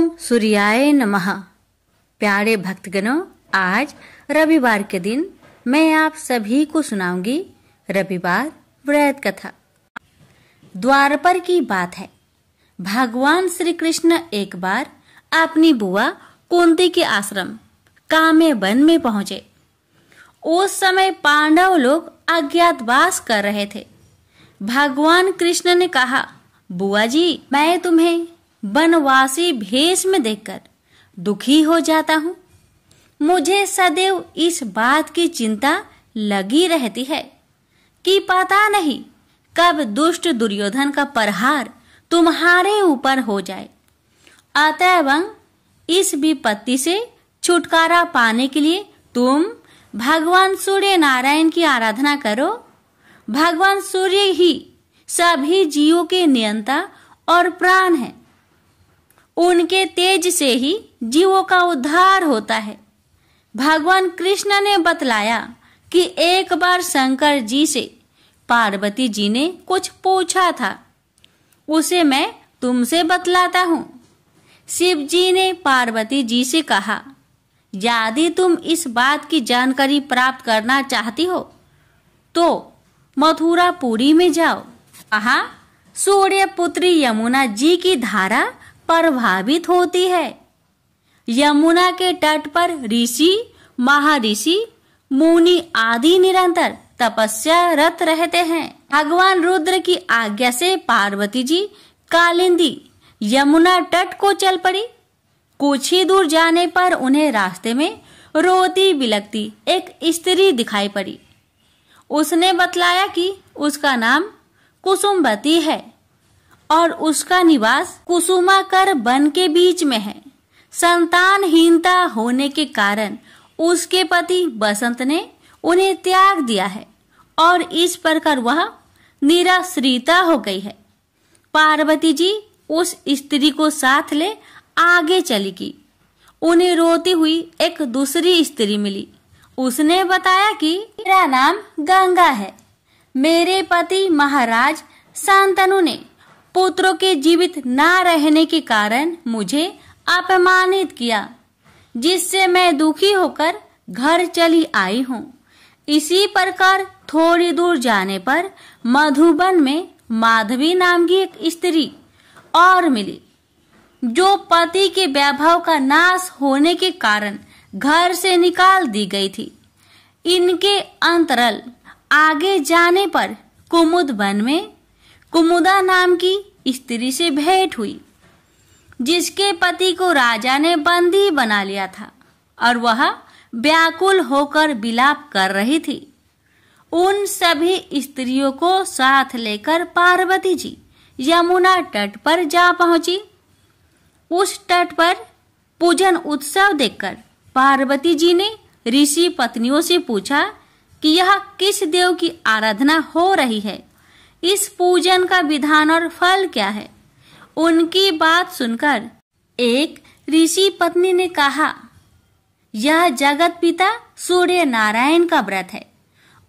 ओम सूर्याय नमः। प्यारे भक्तगणों, आज रविवार के दिन मैं आप सभी को सुनाऊंगी रविवार व्रत कथा। द्वारपर की बात है। भगवान श्री कृष्ण एक बार अपनी बुआ कुंती के आश्रम काम्य वन में पहुंचे। उस समय पांडव लोग अज्ञातवास कर रहे थे। भगवान कृष्ण ने कहा, बुआ जी, मैं तुम्हें वनवासी भेष में देखकर दुखी हो जाता हूँ। मुझे सदैव इस बात की चिंता लगी रहती है कि पता नहीं कब दुष्ट दुर्योधन का प्रहार तुम्हारे ऊपर हो जाए। अतएव इस विपत्ति से छुटकारा पाने के लिए तुम भगवान सूर्य नारायण की आराधना करो। भगवान सूर्य ही सभी जीवों के नियंता और प्राण है। उनके तेज से ही जीवों का उद्धार होता है। भगवान कृष्ण ने बतलाया कि एक बार शंकर जी से पार्वती जी ने कुछ पूछा था, उसे मैं तुमसे बतलाता हूँ। शिव जी ने पार्वती जी से कहा, यदि तुम इस बात की जानकारी प्राप्त करना चाहती हो तो मथुरापुरी में जाओ। वहाँ सूर्य पुत्री यमुना जी की धारा प्रभावित होती है। यमुना के तट पर ऋषि, महर्षि, मुनि आदि निरंतर तपस्यारत रहते हैं। भगवान रुद्र की आज्ञा से पार्वती जी कालिंदी यमुना तट को चल पड़ी। कुछ ही दूर जाने पर उन्हें रास्ते में रोती बिलखती एक स्त्री दिखाई पड़ी। उसने बतलाया कि उसका नाम कुसुमवती है और उसका निवास कुसुमाकर वन के बीच में है। संतानहीनता होने के कारण उसके पति बसंत ने उन्हें त्याग दिया है और इस प्रकार वह निराश्रिता हो गई है। पार्वती जी उस स्त्री को साथ ले आगे चली गई। उन्हें रोती हुई एक दूसरी स्त्री मिली। उसने बताया कि मेरा नाम गंगा है। मेरे पति महाराज शांतनु ने पुत्रों के जीवित न रहने के कारण मुझे अपमानित किया, जिससे मैं दुखी होकर घर चली आई हूँ। इसी प्रकार थोड़ी दूर जाने पर मधुबन में माधवी नाम की एक स्त्री और मिली, जो पति के वैभव का नाश होने के कारण घर से निकाल दी गई थी। इनके अंतरल आगे जाने पर कुमुद वन में कुमुदा नाम की स्त्री से भेंट हुई, जिसके पति को राजा ने बंदी बना लिया था और वह व्याकुल होकर विलाप कर रही थी। उन सभी स्त्रियों को साथ लेकर पार्वती जी यमुना तट पर जा पहुंची। उस तट पर पूजन उत्सव देखकर पार्वती जी ने ऋषि पत्नियों से पूछा कि यह किस देव की आराधना हो रही है, इस पूजन का विधान और फल क्या है। उनकी बात सुनकर एक ऋषि पत्नी ने कहा, यह जगत पिता सूर्य नारायण का व्रत है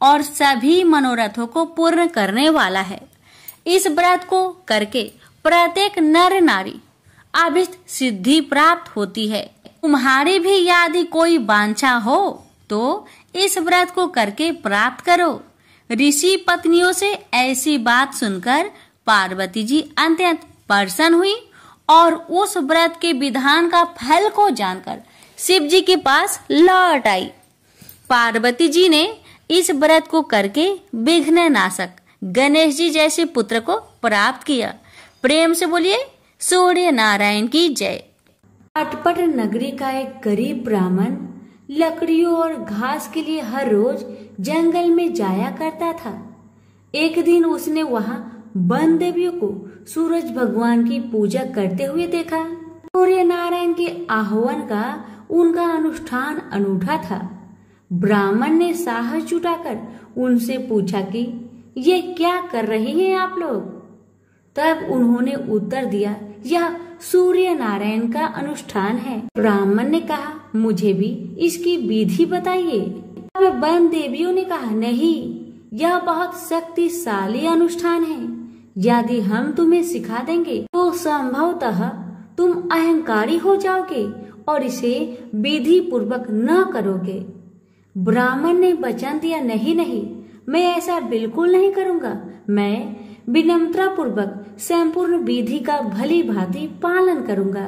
और सभी मनोरथों को पूर्ण करने वाला है। इस व्रत को करके प्रत्येक नर नारी अभीष्ट सिद्धि प्राप्त होती है। तुम्हारी भी यदि कोई वांछा हो तो इस व्रत को करके प्राप्त करो। ऋषि पत्नियों से ऐसी बात सुनकर पार्वती जी अत्यंत प्रसन्न हुई और उस व्रत के विधान का फल को जानकर शिव जी के पास लौट आई। पार्वती जी ने इस व्रत को करके विघ्न नाशक गणेश जी जैसे पुत्र को प्राप्त किया। प्रेम से बोलिए सूर्य नारायण की जय। अटपट नगरी का एक गरीब ब्राह्मण लकड़ियों और घास के लिए हर रोज जंगल में जाया करता था। एक दिन उसने वहां वन देवियों को सूरज भगवान की पूजा करते हुए देखा। सूर्य नारायण के आह्वान का उनका अनुष्ठान अनूठा था। ब्राह्मण ने साहस जुटाकर उनसे पूछा कि ये क्या कर रहे हैं आप लोग। तब उन्होंने उत्तर दिया, यह सूर्य नारायण का अनुष्ठान है। ब्राह्मण ने कहा, मुझे भी इसकी विधि बताइए। तब वन देवियों ने कहा, नहीं, यह बहुत शक्तिशाली अनुष्ठान है। यदि हम तुम्हें सिखा देंगे तो संभवतः तुम अहंकारी हो जाओगे और इसे विधि पूर्वक न करोगे। ब्राह्मण ने वचन दिया, नहीं नहीं, मैं ऐसा बिल्कुल नहीं करूंगा। मैं विनम्रता पूर्वक संपूर्ण विधि का भली भांति पालन करूंगा।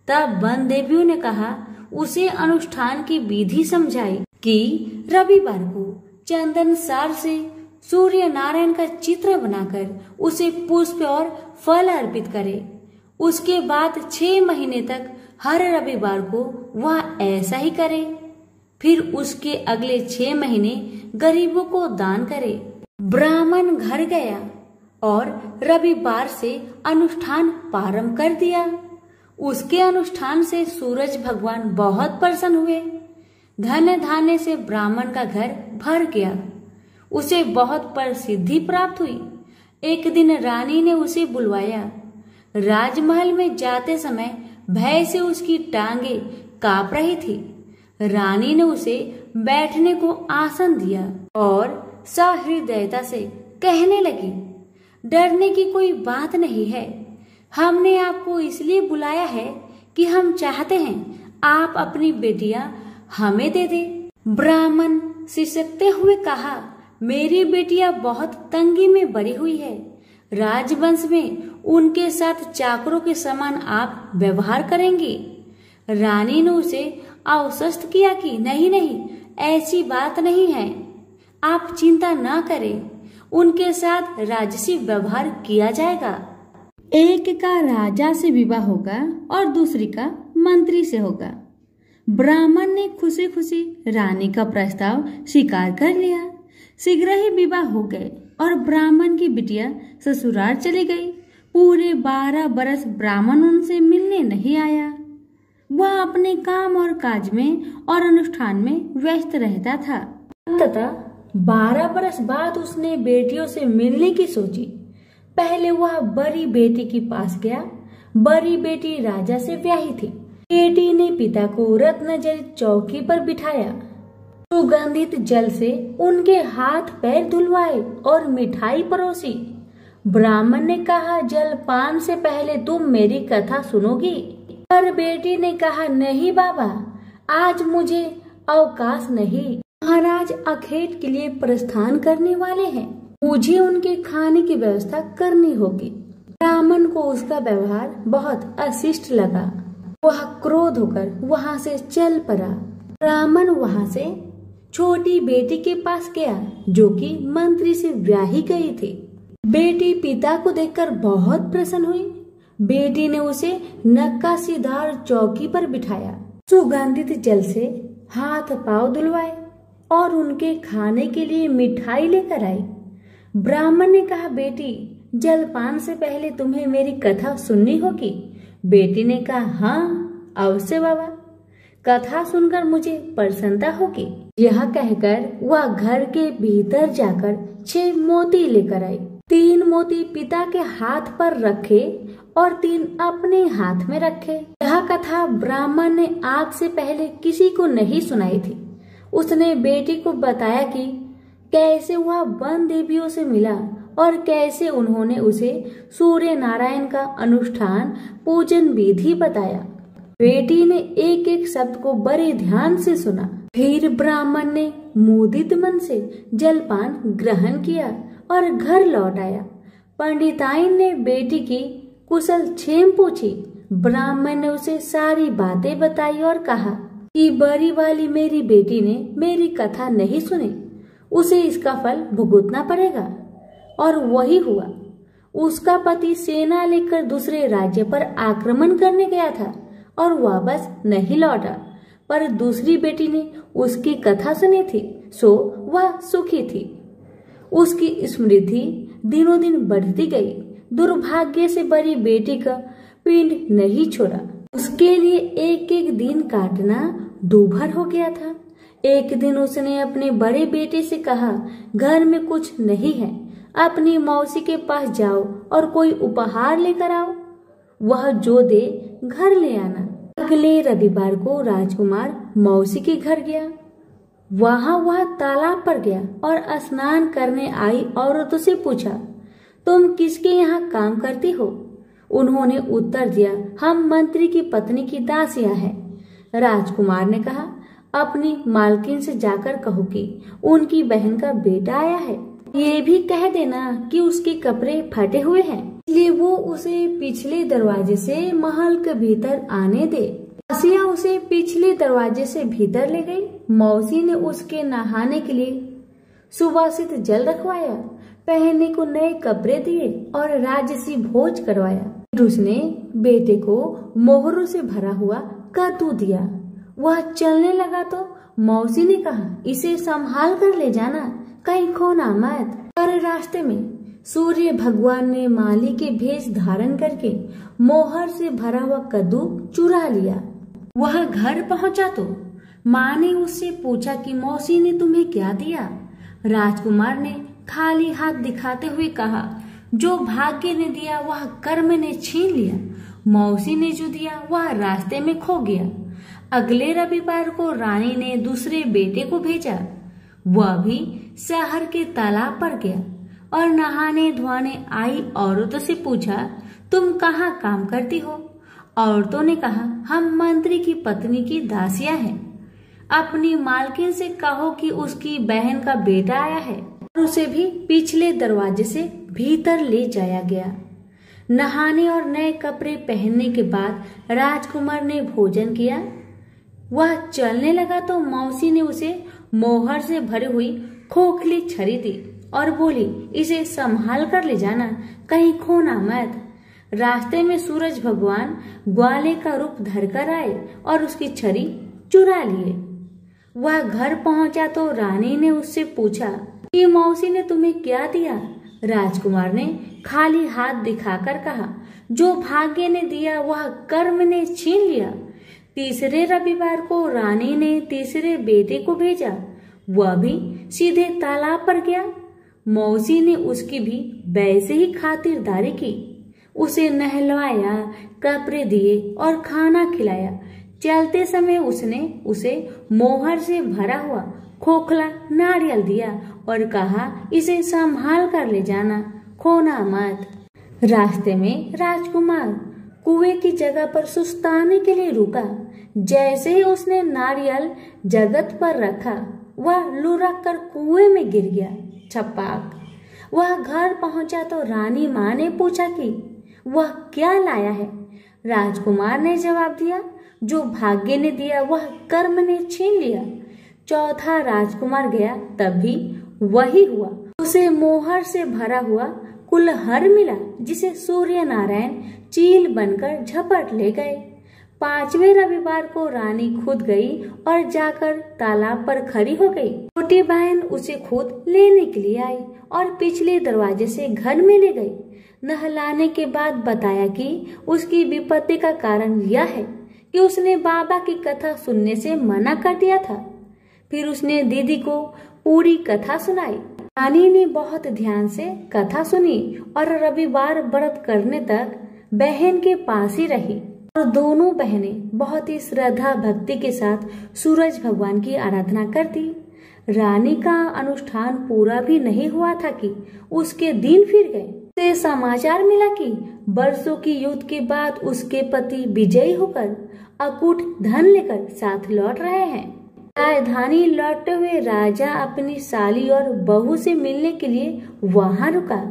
तब वन देवियों ने कहा, उसे अनुष्ठान की विधि समझाई कि रविवार को चंदन सार से सूर्य नारायण का चित्र बनाकर उसे पुष्प और फल अर्पित करे। उसके बाद 6 महीने तक हर रविवार को वह ऐसा ही करे। फिर उसके अगले 6 महीने गरीबों को दान करे। ब्राह्मण घर गया और रविवार से अनुष्ठान प्रारंभ कर दिया। उसके अनुष्ठान से सूरज भगवान बहुत प्रसन्न हुए। धन धान्य से ब्राह्मण का घर भर गया। उसे बहुत प्रसिद्धि प्राप्त हुई। एक दिन रानी ने उसे बुलवाया। राजमहल में जाते समय भय से उसकी टांगे कांप रही थी। रानी ने उसे बैठने को आसन दिया और सहृदयता से कहने लगी, डरने की कोई बात नहीं है। हमने आपको इसलिए बुलाया है कि हम चाहते हैं आप अपनी बेटियां हमें दे दे। ब्राह्मण सिसकते हुए कहा, मेरी बेटियां बहुत तंगी में बड़ी हुई है। राजवंश में उनके साथ चाकरों के समान आप व्यवहार करेंगे। रानी ने उसे आश्वस्त किया कि नहीं नहीं, ऐसी बात नहीं है, आप चिंता न करें, उनके साथ राजसी व्यवहार किया जाएगा। एक का राजा से विवाह होगा और दूसरी का मंत्री से होगा। ब्राह्मण ने खुशी खुशी रानी का प्रस्ताव स्वीकार कर लिया। शीघ्र ही विवाह हो गए और ब्राह्मण की बिटिया ससुराल चली गई। पूरे 12 बरस ब्राह्मण उनसे मिलने नहीं आया। वह अपने काम और काज में और अनुष्ठान में व्यस्त रहता था। अंततः 12 बरस बाद उसने बेटियों से मिलने की सोची। पहले वह बड़ी बेटी के पास गया। बड़ी बेटी राजा से ब्याही थी। बेटी ने पिता को रत्नजड़ित चौकी पर बिठाया। सुगंधित जल से उनके हाथ पैर धुलवाए और मिठाई परोसी। ब्राह्मण ने कहा, जलपान से पहले तुम मेरी कथा सुनोगी? पर बेटी ने कहा, नहीं बाबा, आज मुझे अवकाश नहीं। महाराज अखेट के लिए प्रस्थान करने वाले हैं। मुझे उनके खाने की व्यवस्था करनी होगी। ब्राह्मण को उसका व्यवहार बहुत अशिष्ट लगा। वह क्रोध होकर वहां से चल पड़ा। ब्राह्मण वहां से छोटी बेटी के पास गया जो कि मंत्री से ब्याही गई थी। बेटी पिता को देखकर बहुत प्रसन्न हुई। बेटी ने उसे नक्काशीदार चौकी पर बिठाया, सुगंधित जल से हाथ पांव धुलवाए और उनके खाने के लिए मिठाई लेकर आई। ब्राह्मण ने कहा, बेटी, जलपान से पहले तुम्हें मेरी कथा सुननी होगी। बेटी ने कहा, हाँ अवश्य बाबा, कथा सुनकर मुझे प्रसन्नता होगी। यह कहकर वह घर के भीतर जाकर 6 मोती लेकर आई। 3 मोती पिता के हाथ पर रखे और 3 अपने हाथ में रखे। यह कथा ब्राह्मण ने आज से पहले किसी को नहीं सुनाई थी। उसने बेटी को बताया कि कैसे वह वन देवियों से मिला और कैसे उन्होंने उसे सूर्य नारायण का अनुष्ठान पूजन विधि बताया। बेटी ने एक एक शब्द को बड़े ध्यान से सुना। फिर ब्राह्मण ने मुदित मन से जलपान ग्रहण किया और घर लौट आया। पंडिताइन ने बेटी की कुशल क्षेम पूछी। ब्राह्मण ने उसे सारी बातें बताई और कहा कि बड़ी वाली मेरी बेटी ने मेरी कथा नहीं सुनी, उसे इसका फल भुगतना पड़ेगा। और वही हुआ। उसका पति सेना लेकर दूसरे राज्य पर आक्रमण करने गया था और वापस नहीं लौटा, पर दूसरी बेटी ने उसकी कथा सुनी थी, सो वह सुखी थी। उसकी समृद्धि दिनों दिन बढ़ती गई। दुर्भाग्य से बड़ी बेटी का पिंड नहीं छोड़ा। उसके लिए एक एक दिन काटना दूभर हो गया था। एक दिन उसने अपने बड़े बेटे से कहा, घर में कुछ नहीं है, अपनी मौसी के पास जाओ और कोई उपहार लेकर आओ। वह जो दे घर ले आना। अगले रविवार को राजकुमार मौसी के घर गया। वहां वह तालाब पर गया और स्नान करने आई औरतों से पूछा, तुम किसके यहाँ काम करती हो? उन्होंने उत्तर दिया, हम मंत्री की पत्नी की दासियां हैं। राजकुमार ने कहा, अपनी मालकिन से जाकर कहो कि उनकी बहन का बेटा आया है। ये भी कह देना कि उसके कपड़े फटे हुए हैं, इसलिए वो उसे पिछले दरवाजे से महल के भीतर आने दे। दासियां उसे पिछले दरवाजे से भीतर ले गई। मौसी ने उसके नहाने के लिए सुवासित जल रखवाया, पहनने को नए कपड़े दिए और राजसी भोज करवाया। फिर उसने बेटे को मोहरों से भरा हुआ कद्दू दिया। वह चलने लगा तो मौसी ने कहा, इसे संभाल कर ले जाना, कहीं खोना मत। और रास्ते में सूर्य भगवान ने माली के भेष धारण करके मोहर से भरा हुआ कद्दू चुरा लिया। वह घर पहुंचा तो माँ ने उससे पूछा कि मौसी ने तुम्हें क्या दिया। राजकुमार ने खाली हाथ दिखाते हुए कहा, जो भाग्य ने दिया वह कर्म ने छीन लिया। मौसी ने जो दिया वह रास्ते में खो गया। अगले रविवार को रानी ने दूसरे बेटे को भेजा। वह भी शहर के तालाब पर गया और नहाने धोने आई औरतों से पूछा, तुम कहाँ काम करती हो? औरतों ने कहा, हम मंत्री की पत्नी की दासियां हैं। अपनी मालकिन से कहो कि उसकी बहन का बेटा आया है। और उसे भी पिछले दरवाजे से भीतर ले जाया गया। नहाने और नए कपड़े पहनने के बाद राजकुमार ने भोजन किया। वह चलने लगा तो मौसी ने उसे मोहर से भरी हुई खोखली छड़ी दी और बोली, इसे संभाल कर ले जाना, कहीं खोना मत। रास्ते में सूरज भगवान ग्वाले का रूप धरकर आए और उसकी छड़ी चुरा लिए। वह घर पहुंचा तो रानी ने उससे पूछा कि मौसी ने तुम्हें क्या दिया? राजकुमार ने खाली हाथ दिखाकर कहा, जो भाग्य ने दिया वह कर्म ने छीन लिया। तीसरे रविवार को रानी ने तीसरे बेटे को भेजा। वह भी सीधे तालाब पर गया। मौसी ने उसकी भी वैसे ही खातिरदारी की। उसे नहलवाया, कपड़े दिए और खाना खिलाया। चलते समय उसने उसे मोहर से भरा हुआ खोखला नारियल दिया और कहा, इसे संभाल कर ले जाना, खोना मत। रास्ते में राजकुमार कुएं की जगह पर सुस्ताने के लिए रुका। जैसे ही उसने नारियल जगत पर रखा, वह लुढ़क कर कुएं में गिर गया। छपाक। वह घर पहुंचा तो रानी माँ ने पूछा कि वह क्या लाया है। राजकुमार ने जवाब दिया, जो भाग्य ने दिया वह कर्म ने छीन लिया। चौथा राजकुमार गया, तब भी वही हुआ। उसे मोहर से भरा हुआ कुल्हड़ मिला, जिसे सूर्य नारायण चील बनकर झपट ले गए। पांचवें रविवार को रानी खुद गई और जाकर तालाब पर खड़ी हो गई। छोटी बहन उसे खुद लेने के लिए आई और पिछले दरवाजे से घर में ले गई। नहलाने के बाद बताया कि उसकी विपत्ति का कारण यह है कि उसने बाबा की कथा सुनने से मना कर दिया था। फिर उसने दीदी को पूरी कथा सुनाई। रानी ने बहुत ध्यान से कथा सुनी और रविवार व्रत करने तक बहन के पास ही रही। और दोनों बहनें बहुत ही श्रद्धा भक्ति के साथ सूरज भगवान की आराधना करती। रानी का अनुष्ठान पूरा भी नहीं हुआ था कि उसके दिन फिर गए। उसे समाचार मिला कि वर्षों की युद्ध के बाद उसके पति विजयी होकर अकूट धन लेकर साथ लौट रहे हैं। राजधानी लौटते हुए राजा अपनी साली और बहू से मिलने के लिए वहां रुका।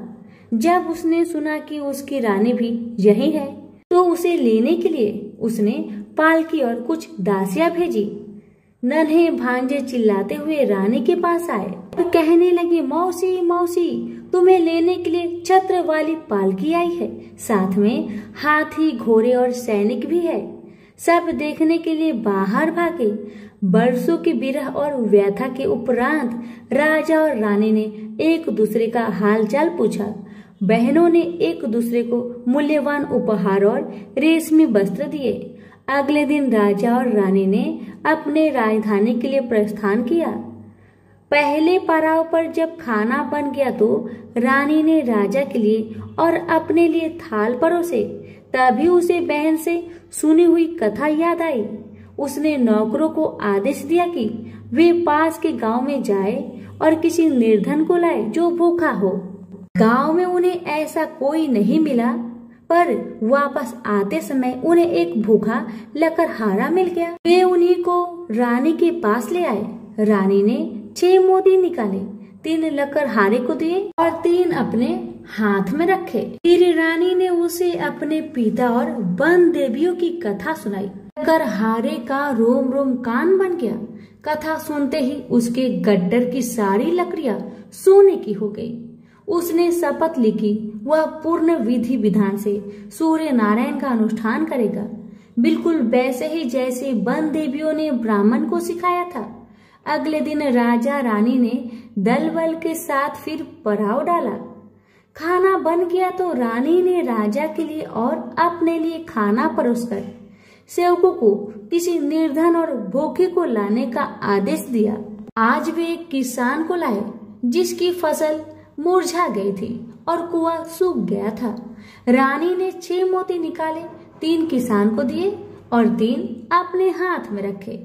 जब उसने सुना कि उसकी रानी भी यही है, तो उसे लेने के लिए उसने पालकी और कुछ दासियां भेजी। नन्हे भांजे चिल्लाते हुए रानी के पास आए और कहने लगे, मौसी मौसी, तुम्हें लेने के लिए छत्र वाली पालकी आई है, साथ में हाथी, घोड़े और सैनिक भी है। सब देखने के लिए बाहर भागे। वर्षों की विरह और व्यथा के उपरांत राजा और रानी ने एक दूसरे का हालचाल पूछा। बहनों ने एक दूसरे को मूल्यवान उपहार और रेशमी वस्त्र दिए। अगले दिन राजा और रानी ने अपने राजधानी के लिए प्रस्थान किया। पहले पड़ाव पर जब खाना बन गया तो रानी ने राजा के लिए और अपने लिए थाल परोसे। तभी उसे बहन से सुनी हुई कथा याद आई। उसने नौकरों को आदेश दिया कि वे पास के गांव में जाए और किसी निर्धन को लाए जो भूखा हो। गांव में उन्हें ऐसा कोई नहीं मिला। पर वापस आते समय उन्हें एक भूखा लकड़हारा मिल गया। वे उन्हीं को रानी के पास ले आए। रानी ने 6 मोती निकाले, 3 लकड़हारे को दिए और 3 अपने हाथ में रखे। फिर रानी ने उसे अपने पिता और वन देवियों की कथा सुनाई। लकड़हारे का रोम रोम कान बन गया। कथा सुनते ही उसके गड्ढर की सारी लकड़ियां सोने की हो गई। उसने शपथ ली कि वह पूर्ण विधि विधान से सूर्य नारायण का अनुष्ठान करेगा, बिल्कुल वैसे ही जैसे वन देवियों ने ब्राह्मण को सिखाया था। अगले दिन राजा रानी ने दल बल के साथ फिर पड़ाव डाला। खाना बन गया तो रानी ने राजा के लिए और अपने लिए खाना परोसकर सेवकों को किसी निर्धन और भूखे को लाने का आदेश दिया। आज वे एक किसान को लाए जिसकी फसल मुरझा गई थी और कुआं सूख गया था। रानी ने 6 मोती निकाले, 3 किसान को दिए और 3 अपने हाथ में रखे।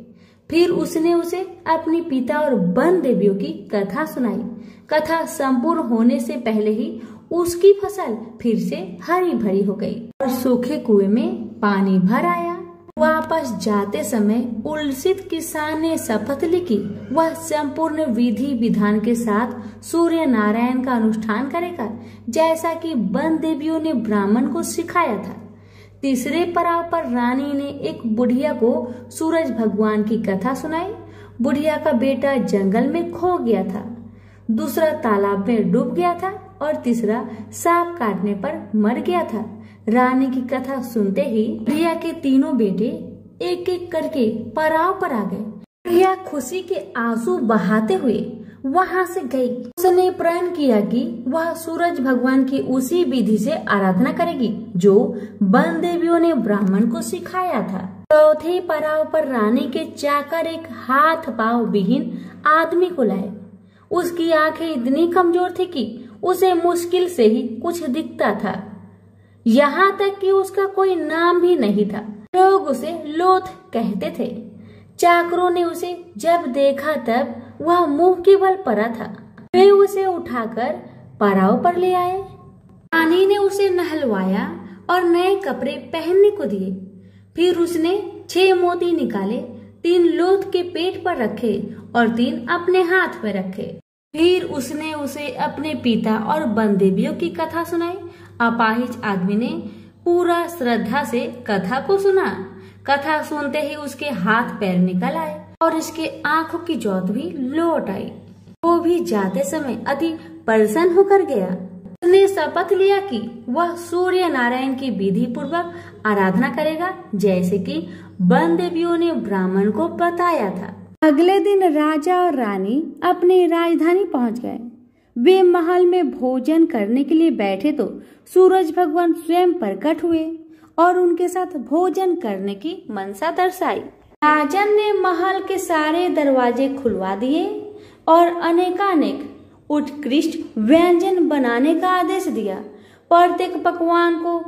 फिर उसने उसे अपने पिता और वन देवियों की कथा सुनाई। कथा संपूर्ण होने से पहले ही उसकी फसल फिर से हरी भरी हो गई और सूखे कुएं में पानी भर आया। वापस जाते समय उल्सित किसान ने शपथ ली कि वह संपूर्ण विधि विधान के साथ सूर्य नारायण का अनुष्ठान करेगा, जैसा कि वन देवियों ने ब्राह्मण को सिखाया था। तीसरे पड़ाव पर रानी ने एक बुढ़िया को सूरज भगवान की कथा सुनाई। बुढ़िया का बेटा जंगल में खो गया था, दूसरा तालाब में डूब गया था और तीसरा सांप काटने पर मर गया था। रानी की कथा सुनते ही बुढ़िया के तीनों बेटे एक एक करके पड़ाव पर आ गए। बुढ़िया खुशी के आंसू बहाते हुए वहां से गई। उसने प्रण किया कि वह सूरज भगवान की उसी विधि से आराधना करेगी जो वन देवियों ने ब्राह्मण को सिखाया था। चौथे पड़ाव पर रानी के चाकर एक हाथ पांव विहीन आदमी को लाए। उसकी आंखें इतनी कमजोर थी कि उसे मुश्किल से ही कुछ दिखता था, यहाँ तक कि उसका कोई नाम भी नहीं था। लोग उसे लोथ कहते थे। चाकरों ने उसे जब देखा तब वह मुंह के बल पड़ा था। वे उसे उठाकर पड़ाव पर ले आए। रानी ने उसे नहलवाया और नए कपड़े पहनने को दिए। फिर उसने 6 मोती निकाले, 3 लोथ के पेट पर रखे और 3 अपने हाथ में रखे। फिर उसने उसे अपने पिता और वन देवियों की कथा सुनाई। अपाहिज आदमी ने पूरा श्रद्धा से कथा को सुना। कथा सुनते ही उसके हाथ पैर निकल आए और इसके आंखों की ज्योत भी लौट आई। वो भी जाते समय अति प्रसन्न होकर गया। उसने शपथ लिया कि वह सूर्य नारायण की विधि पूर्वक आराधना करेगा, जैसे कि वन देवियों ने ब्राह्मण को बताया था। अगले दिन राजा और रानी अपनी राजधानी पहुंच गए। वे महल में भोजन करने के लिए बैठे तो सूरज भगवान स्वयं प्रकट हुए और उनके साथ भोजन करने की मनसा दर्शाई। राजन ने महल के सारे दरवाजे खुलवा दिए और अनेकानेक उत्कृष्ट व्यंजन बनाने का आदेश दिया। प्रत्येक पकवान को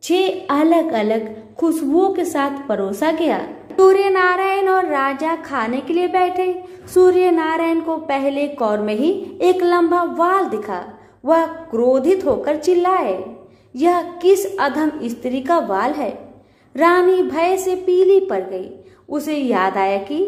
6 अलग अलग खुशबुओं के साथ परोसा गया। सूर्य नारायण और राजा खाने के लिए बैठे। सूर्य नारायण को पहले कौर में ही एक लंबा वाल दिखा। वह क्रोधित होकर चिल्लाए, यह किस अधम स्त्री का वाल है? रानी भय से पीली पड़ गई। उसे याद आया कि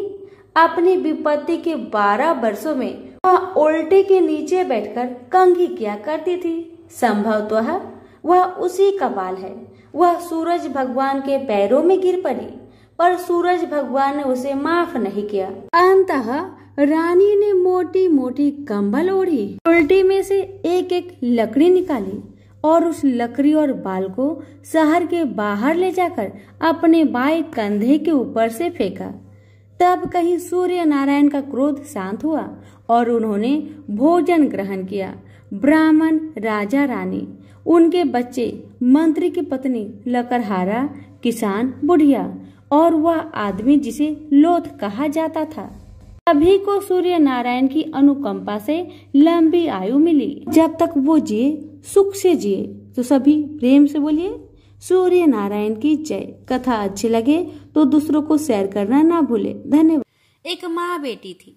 अपनी विपत्ति के 12 वर्षों में वह उल्टे के नीचे बैठकर कंघी किया करती थी। संभवतः वह उसी का वाल है। वह सूरज भगवान के पैरों में गिर पड़ी, पर सूरज भगवान ने उसे माफ नहीं किया। अंततः रानी ने मोटी मोटी कंबल ओढ़ी, उल्टी में से एक एक लकड़ी निकाली और उस लकड़ी और बाल को शहर के बाहर ले जाकर अपने बाएं कंधे के ऊपर से फेंका। तब कहीं सूर्य नारायण का क्रोध शांत हुआ और उन्होंने भोजन ग्रहण किया। ब्राह्मण, राजा, रानी, उनके बच्चे, मंत्री की पत्नी, लकड़हारा, किसान, बुढ़िया और वह आदमी जिसे लोथ कहा जाता था, सभी को सूर्य नारायण की अनुकंपा से लंबी आयु मिली। जब तक वो जिए सुख से जिए। तो सभी प्रेम से बोलिए सूर्य नारायण की जय। कथा अच्छी लगे तो दूसरों को शेयर करना ना भूले। धन्यवाद। एक माँ बेटी थी।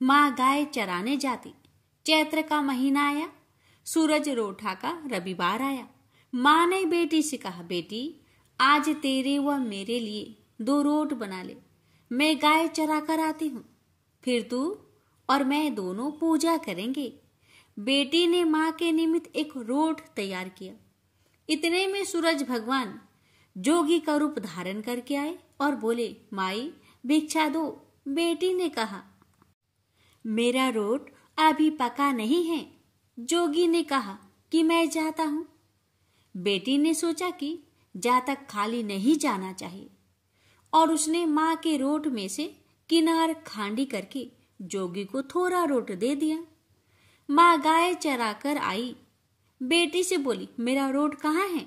माँ गाय चराने जाती। चैत्र का महीना आया। सूरज रोठा का रविवार आया। माँ ने बेटी से कहा, बेटी आज तेरे व मेरे लिए 2 रोट बना ले, मैं गाय चरा कर आती हूँ, फिर तू और मैं दोनों पूजा करेंगे। बेटी ने माँ के निमित्त एक रोट तैयार किया। इतने में सूरज भगवान जोगी का रूप धारण करके आए और बोले, माई भिक्षा दो। बेटी ने कहा, मेरा रोट अभी पका नहीं है। जोगी ने कहा कि मैं जाता हूं। बेटी ने सोचा कि जा तक खाली नहीं जाना चाहिए और उसने माँ के रोट में से किनार खांडी करके जोगी को थोड़ा रोट दे दिया। माँ गाय चरा कर आई। बेटी से बोली, मेरा रोट कहाँ है?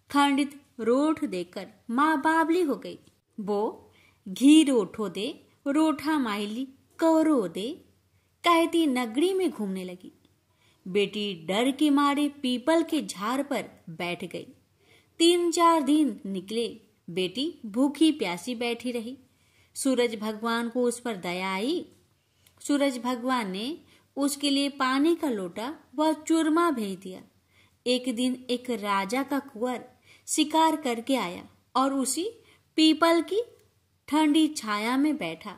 खंडित रोट देकर माँ बावली हो गई। वो घी रोठो दे, रोठा माइली कौरो दे कहती नगरी में घूमने लगी। बेटी डर के मारे पीपल के झाड़ पर बैठ गई। 3-4 दिन निकले। बेटी भूखी प्यासी बैठी रही। सूरज भगवान को उस पर दया आई। सूरज भगवान ने उसके लिए पानी का लोटा व चूरमा भेज दिया। एक दिन एक राजा का कुंवर शिकार करके आया और उसी पीपल की ठंडी छाया में बैठा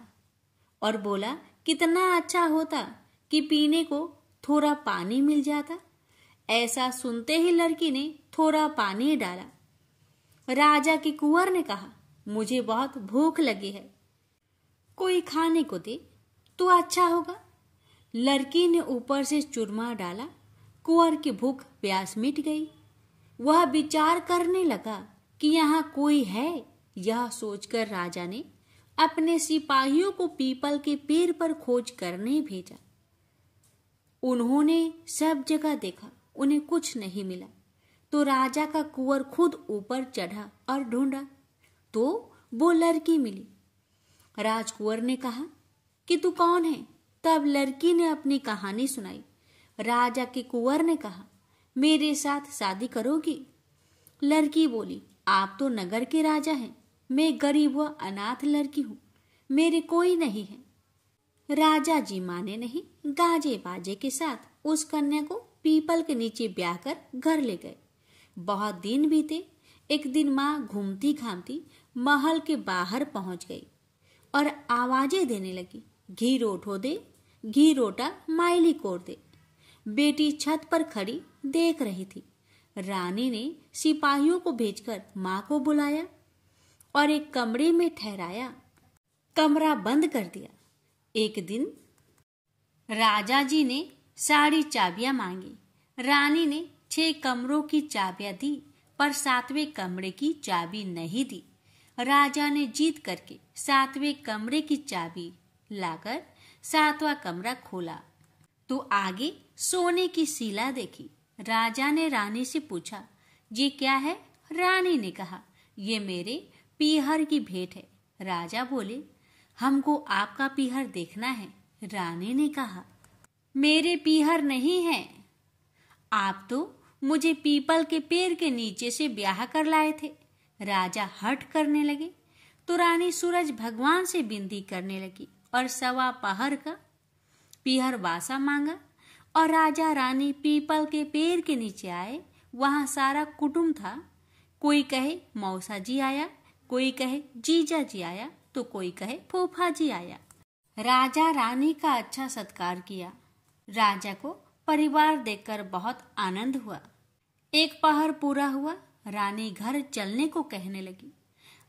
और बोला, कितना अच्छा होता कि पीने को थोड़ा पानी मिल जाता। ऐसा सुनते ही लड़की ने थोड़ा पानी डाला। राजा के कुंवर ने कहा, मुझे बहुत भूख लगी है, कोई खाने को दे तो अच्छा होगा। लड़की ने ऊपर से चूरमा डाला। कुंवर की भूख प्यास मिट गई। वह विचार करने लगा कि यहाँ कोई है। यह सोचकर राजा ने अपने सिपाहियों को पीपल के पेड़ पर खोज करने भेजा। उन्होंने सब जगह देखा, उन्हें कुछ नहीं मिला। तो राजा का कुंवर खुद ऊपर चढ़ा और ढूंढा तो वो लड़की मिली। राजकुंवर ने कहा कि तू कौन है? तब लड़की ने अपनी कहानी सुनाई। राजा के कुंवर ने कहा, मेरे साथ शादी करोगी? लड़की बोली, आप तो नगर के राजा हैं, मैं गरीब व अनाथ लड़की हूँ, मेरे कोई नहीं है। राजा जी माने नहीं। गाजे बाजे के साथ उस कन्या को पीपल के नीचे ब्याह कर घर ले गए। बहुत दिन बीते। एक दिन माँ घूमती घामती महल के बाहर पहुंच गई और आवाजें देने लगी, घी रोठो दे, घी रोटा माइली कोर दे। बेटी छत पर खड़ी देख रही थी। रानी ने सिपाहियों को भेजकर माँ को बुलाया और एक कमरे में ठहराया। कमरा बंद कर दिया। एक दिन राजा जी ने सारी चाबियां मांगी। रानी ने 6 कमरों की चाबियां दी पर 7वें कमरे की चाबी नहीं दी। राजा ने जीत करके 7वें कमरे की चाबी लाकर 7वां कमरा खोला तो आगे सोने की शिला देखी। राजा ने रानी से पूछा, ये क्या है? रानी ने कहा, ये मेरे पीहर की भेंट है। राजा बोले, हमको आपका पीहर देखना है। रानी ने कहा, मेरे पीहर नहीं है, आप तो मुझे पीपल के पेड़ के नीचे से ब्याह कर लाए थे। राजा हठ करने लगे तो रानी सूरज भगवान से विनती करने लगी और 1.25 पहर का पीहर वासा मांगा और राजा रानी पीपल के पेड़ के नीचे आए। वहां सारा कुटुंब था। कोई कहे मौसा जी आया, कोई कहे जीजा जी आया, तो कोई कहे फूफा जी आया। राजा रानी का अच्छा सत्कार किया। राजा को परिवार देखकर बहुत आनंद हुआ। 1 पहर पूरा हुआ। रानी घर चलने को कहने लगी।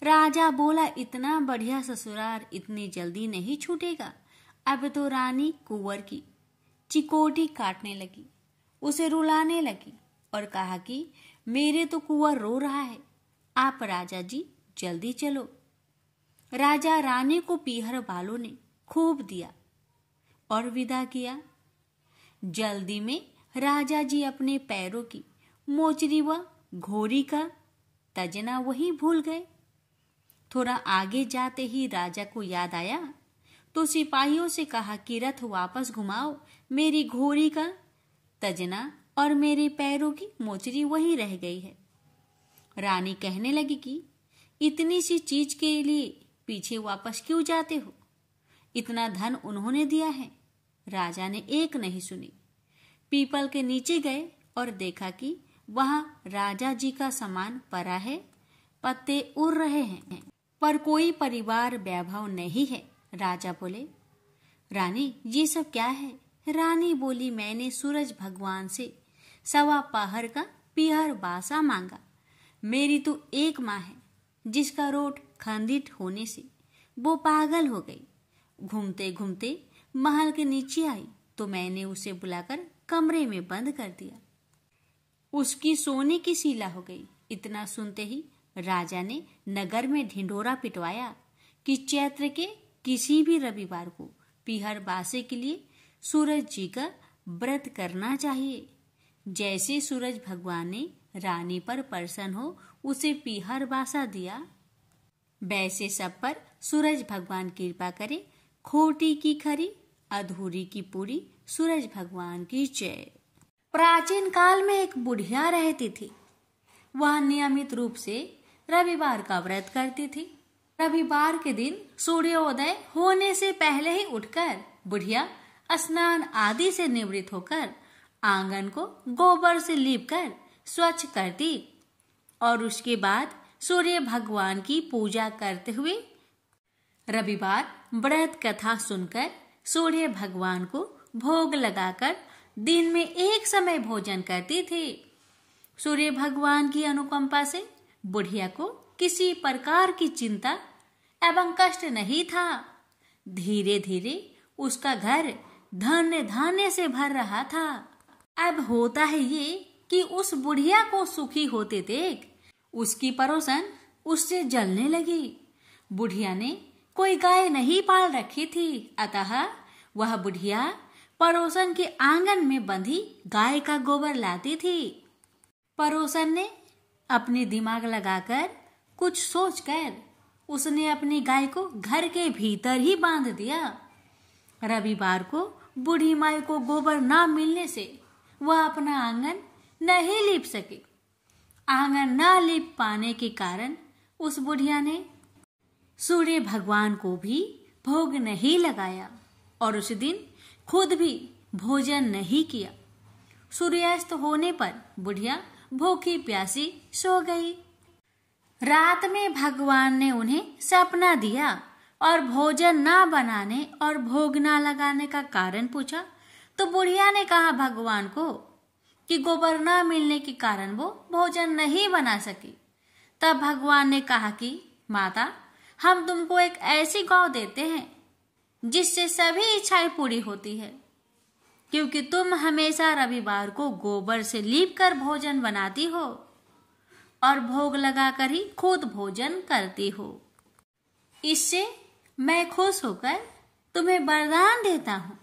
राजा बोला, इतना बढ़िया ससुराल इतनी जल्दी नहीं छूटेगा। अब तो रानी कुंवर की चिकोटी काटने लगी, उसे रुलाने लगी और कहा कि मेरे तो कुंवर रो रहा है, आप राजा जी जल्दी चलो। राजा रानी को पीहर वालों ने खूब दिया और विदा किया। जल्दी में राजा जी अपने पैरों की मोचरी व घोड़ी का तजना वही भूल गए। थोड़ा आगे जाते ही राजा को याद आया तो सिपाहियों से कहा कि रथ वापस घुमाओ, मेरी घोड़ी का तजना और मेरे पैरों की मोचरी वही रह गई है। रानी कहने लगी कि इतनी सी चीज के लिए पीछे वापस क्यों जाते हो? इतना धन उन्होंने दिया है। राजा ने एक नहीं सुनी। पीपल के नीचे गए और देखा कि वहाँ राजा जी का सामान पड़ा है, पत्ते उड़ रहे हैं, पर कोई परिवार वैभव नहीं है। राजा बोले, रानी ये सब क्या है? रानी बोली, मैंने सूरज भगवान से 1.25 पहर का पीहर बासा मांगा। मेरी तो एक माँ है जिसका रोट खंडित होने से वो पागल हो गई। घूमते घूमते महल के नीचे आई तो मैंने उसे बुलाकर कमरे में बंद कर दिया। उसकी सोने की सीला हो गई। इतना सुनते ही राजा ने नगर में ढिंढोरा पिटवाया कि चैत्र के किसी भी रविवार को पीहर बासे के लिए सूरज जी का व्रत करना चाहिए। जैसे सूरज भगवान ने रानी पर प्रसन्न हो उसे पीहर बासा दिया, वैसे सब पर सूरज भगवान कृपा करे। खोटी की खरी, अधूरी की पूरी, सूरज भगवान की जय। प्राचीन काल में एक बुढ़िया रहती थी। वह नियमित रूप से रविवार का व्रत करती थी। रविवार के दिन सूर्योदय होने से पहले ही उठकर बुढ़िया स्नान आदि से निवृत्त होकर आंगन को गोबर से लीपकर स्वच्छ करती और उसके बाद सूर्य भगवान की पूजा करते हुए रविवार व्रत कथा सुनकर सूर्य भगवान को भोग लगाकर दिन में एक समय भोजन करती थी। सूर्य भगवान की अनुकंपा से बुढ़िया को किसी प्रकार की चिंता एवं कष्ट नहीं था। धीरे धीरे उसका घर धन्य धान्य से भर रहा था। अब होता है ये कि उस बुढ़िया को सुखी होते देख उसकी पड़ोसन उससे जलने लगी। बुढ़िया ने कोई गाय नहीं पाल रखी थी, अतः वह बुढ़िया पड़ोसन के आंगन में बंधी गाय का गोबर लाती थी। पड़ोसन ने अपने दिमाग लगाकर कुछ सोचकर उसने अपनी गाय को घर के भीतर ही बांध दिया। रविवार को बूढ़ी माई को गोबर ना मिलने से वह अपना आंगन नहीं लीप सके। आंगन ना लीप पाने के कारण उस बुढ़िया ने सूर्य भगवान को भी भोग नहीं लगाया और उस दिन खुद भी भोजन नहीं किया। सूर्यास्त होने पर बुढ़िया भूखी प्यासी सो गई। रात में भगवान ने उन्हें सपना दिया और भोजन ना बनाने और भोग ना लगाने का कारण पूछा तो बुढ़िया ने कहा भगवान को कि गोबर ना मिलने के कारण वो भोजन नहीं बना सकी। तब भगवान ने कहा कि माता, हम तुमको एक ऐसी गौ देते हैं जिससे सभी इच्छाएं पूरी होती है, क्योंकि तुम हमेशा रविवार को गोबर से लीप कर भोजन बनाती हो और भोग लगाकर ही खुद भोजन करती हो। इससे मैं खुश होकर तुम्हें वरदान देता हूँ।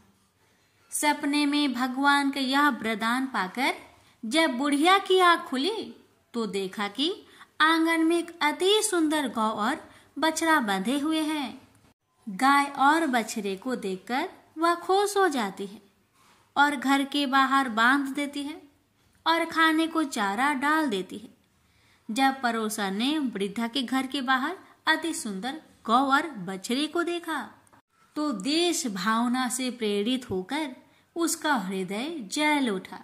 सपने में भगवान का यह वरदान पाकर जब बुढ़िया की आंख खुली तो देखा कि आंगन में एक अति सुंदर गौ और बछड़ा बंधे हुए हैं। गाय और बछड़े को देखकर वह खुश हो जाती है और घर के बाहर बांध देती है और खाने को चारा डाल देती है। जब पड़ोसन ने वृद्धा के घर के बाहर अति सुंदर गौ और बछड़े को देखा तो देश भावना से प्रेरित होकर उसका हृदय जल उठा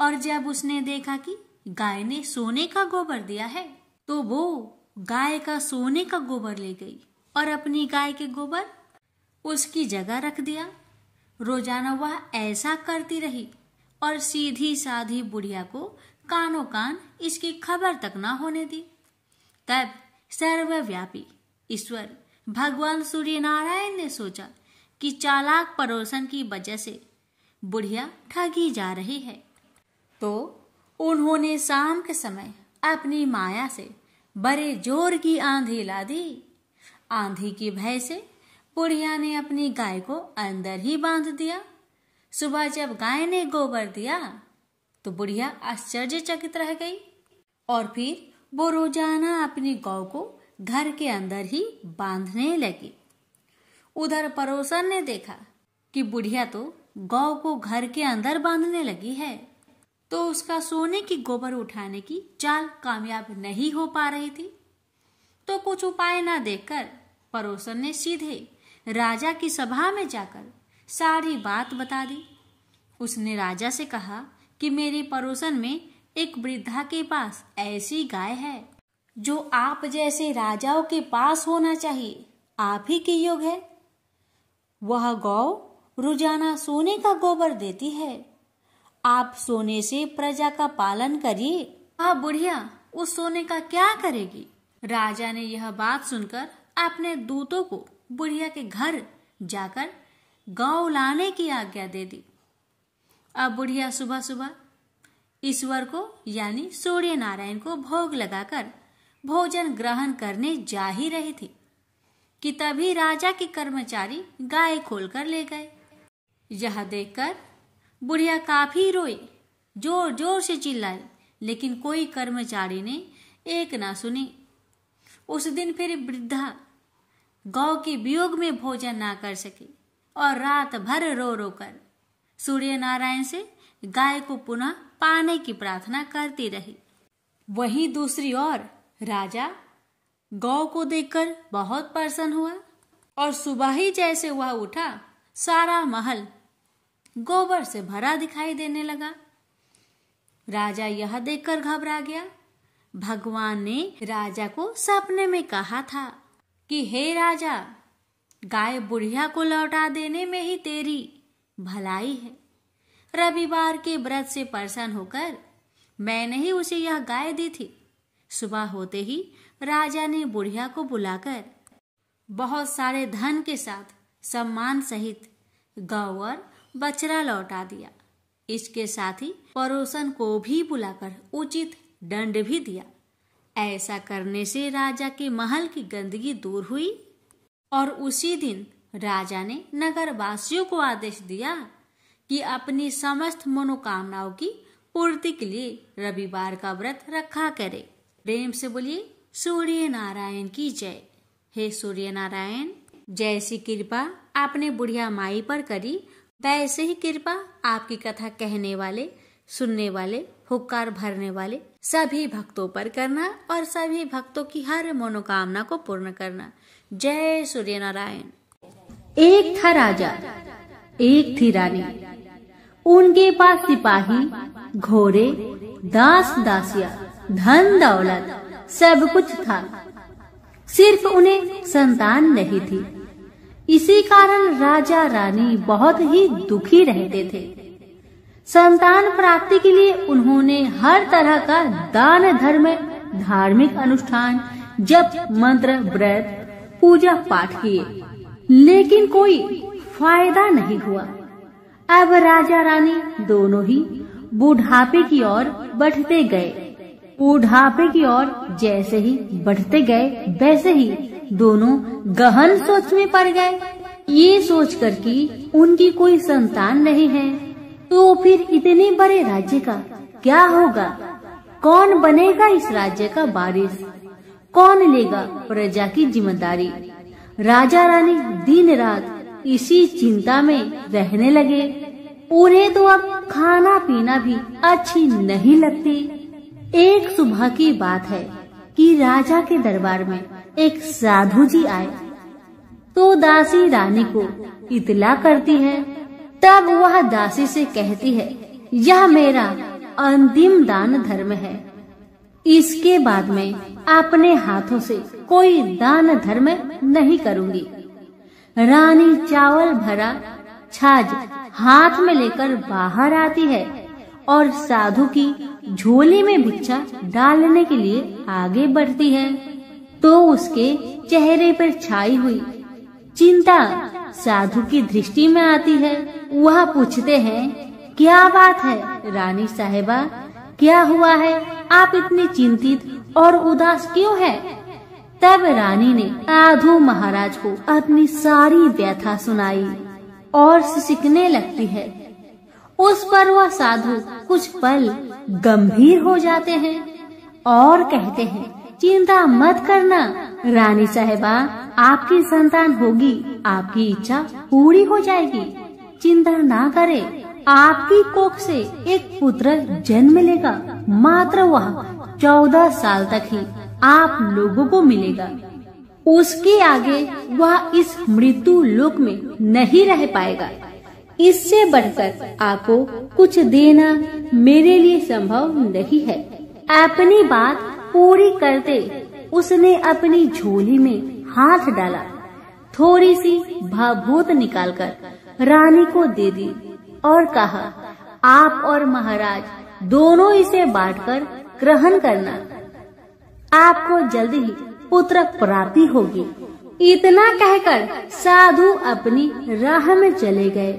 और जब उसने देखा कि गाय ने सोने का गोबर दिया है तो वो गाय का सोने का गोबर ले गई और अपनी गाय के गोबर उसकी जगह रख दिया। रोजाना वह ऐसा करती रही और सीधी साधी बुढ़िया को कानों कान इसकी खबर तक ना होने दी। तब सर्वव्यापी ईश्वर भगवान सूर्य नारायण ने सोचा कि चालाक पड़ोसन की वजह से बुढ़िया ठगी जा रही है, तो उन्होंने शाम के समय अपनी माया से बड़े जोर की आंधी ला दी। आंधी की भय से बुढ़िया ने अपनी गाय को अंदर ही बांध दिया। सुबह जब गाय ने गोबर दिया तो बुढ़िया आश्चर्यचकित रह गई और फिर वो रोजाना अपनी गौ को घर के अंदर ही बांधने लगी। उधर पड़ोसन ने देखा कि बुढ़िया तो गौ को घर के अंदर बांधने लगी है, तो उसका सोने की गोबर उठाने की चाल कामयाब नहीं हो पा रही थी। तो कुछ उपाय न देखकर पड़ोसन ने सीधे राजा की सभा में जाकर सारी बात बता दी। उसने राजा से कहा कि मेरे पड़ोसन में एक वृद्धा के पास ऐसी गाय है जो आप जैसे राजाओं के पास होना चाहिए, आप ही के योग है। वह गौ रोजाना सोने का गोबर देती है। आप सोने से प्रजा का पालन करिए। वह बुढ़िया उस सोने का क्या करेगी? राजा ने यह बात सुनकर अपने दूतों को बुढ़िया के घर जाकर गौ लाने की आज्ञा दे दी। अब बुढ़िया सुबह सुबह ईश्वर को यानी सूर्य नारायण को भोग लगाकर भोजन ग्रहण करने जा ही रही थी कि तभी राजा के कर्मचारी गाय खोलकर ले गए। यह देखकर बुढ़िया काफी रोई, जोर जोर से चिल्लाई, लेकिन कोई कर्मचारी ने एक ना सुनी। उस दिन फिर वृद्धा गौ के वियोग में भोजन ना कर सकी और रात भर रो रो कर सूर्य नारायण से गाय को पुनः पाने की प्रार्थना करती रही। वहीं दूसरी ओर राजा गौ को देखकर बहुत प्रसन्न हुआ और सुबह ही जैसे वह उठा, सारा महल गोबर से भरा दिखाई देने लगा। राजा यह देखकर घबरा गया। भगवान ने राजा को सपने में कहा था कि हे राजा, गाय बुढ़िया को लौटा देने में ही तेरी भलाई है। रविवार के व्रत से प्रसन्न होकर मैंने ही उसे यह गाय दी थी। सुबह होते ही राजा ने बुढ़िया को बुलाकर बहुत सारे धन के साथ सम्मान सहित गौ और बछड़ा लौटा दिया। इसके साथ ही पड़ोसन को भी बुलाकर उचित दंड भी दिया। ऐसा करने से राजा के महल की गंदगी दूर हुई और उसी दिन राजा ने नगर वासियों को आदेश दिया कि अपनी समस्त मनोकामनाओं की पूर्ति के लिए रविवार का व्रत रखा करे। प्रेम से बोलिए सूर्य नारायण की जय। हे सूर्य नारायण, जैसी कृपा आपने बुढ़िया माई पर करी, वैसे ही कृपा आपकी कथा कहने वाले, सुनने वाले, हुक्कार भरने वाले सभी भक्तों पर करना और सभी भक्तों की हर मनोकामना को पूर्ण करना। जय सूर्य नारायण। एक था राजा, एक थी रानी। उनके पास सिपाही, घोड़े, दास दासियां, धन दौलत सब कुछ था। सिर्फ उन्हें संतान नहीं थी। इसी कारण राजा रानी बहुत ही दुखी रहते थे। संतान प्राप्ति के लिए उन्होंने हर तरह का दान धर्म, धार्मिक अनुष्ठान, जप मंत्र, व्रत, पूजा पाठ किए, लेकिन कोई फायदा नहीं हुआ। अब राजा रानी दोनों ही बुढ़ापे की ओर बढ़ते गए। बुढ़ापे की ओर जैसे ही बढ़ते गए, वैसे ही दोनों गहन सोच में पड़ गए। ये सोचकर कि उनकी कोई संतान नहीं है, तो फिर इतने बड़े राज्य का क्या होगा? कौन बनेगा इस राज्य का वारिस? कौन लेगा प्रजा की जिम्मेदारी? राजा रानी दिन रात इसी चिंता में रहने लगे। उन्हें तो अब खाना पीना भी अच्छी नहीं लगती। एक सुबह की बात है कि राजा के दरबार में एक साधु जी आए तो दासी रानी को इतला करती है। तब वह दासी से कहती है, यह मेरा अंतिम दान धर्म है। इसके बाद में अपने हाथों से कोई दान धर्म नहीं करूंगी। रानी चावल भरा छाछ हाथ में लेकर बाहर आती है और साधु की झोली में भिक्षा डालने के लिए आगे बढ़ती है तो उसके चेहरे पर छाई हुई चिंता साधु की दृष्टि में आती है। वह पूछते हैं, क्या बात है रानी साहिबा, क्या हुआ है? आप इतनी चिंतित और उदास क्यों हैं? तब रानी ने साधु महाराज को अपनी सारी व्यथा सुनाई और सिसकने लगती है। उस पर वह साधु कुछ पल गंभीर हो जाते हैं और कहते हैं, चिंता मत करना रानी साहिबा, आपकी संतान होगी, आपकी इच्छा पूरी हो जाएगी। चिंता ना करें, आपकी कोख से एक पुत्र जन्म लेगा। मात्र वह 14 साल तक ही आप लोगों को मिलेगा। उसके आगे वह इस मृत्यु लोक में नहीं रह पाएगा। इससे बढ़कर आपको कुछ देना मेरे लिए संभव नहीं है। अपनी बात पूरी करते उसने अपनी झोली में हाथ डाला, थोड़ी सी भभूत निकालकर रानी को दे दी और कहा, आप और महाराज दोनों इसे बांटकर ग्रहण करना, आपको जल्दी ही पुत्र प्राप्ति होगी। इतना कहकर साधु अपनी राह में चले गए।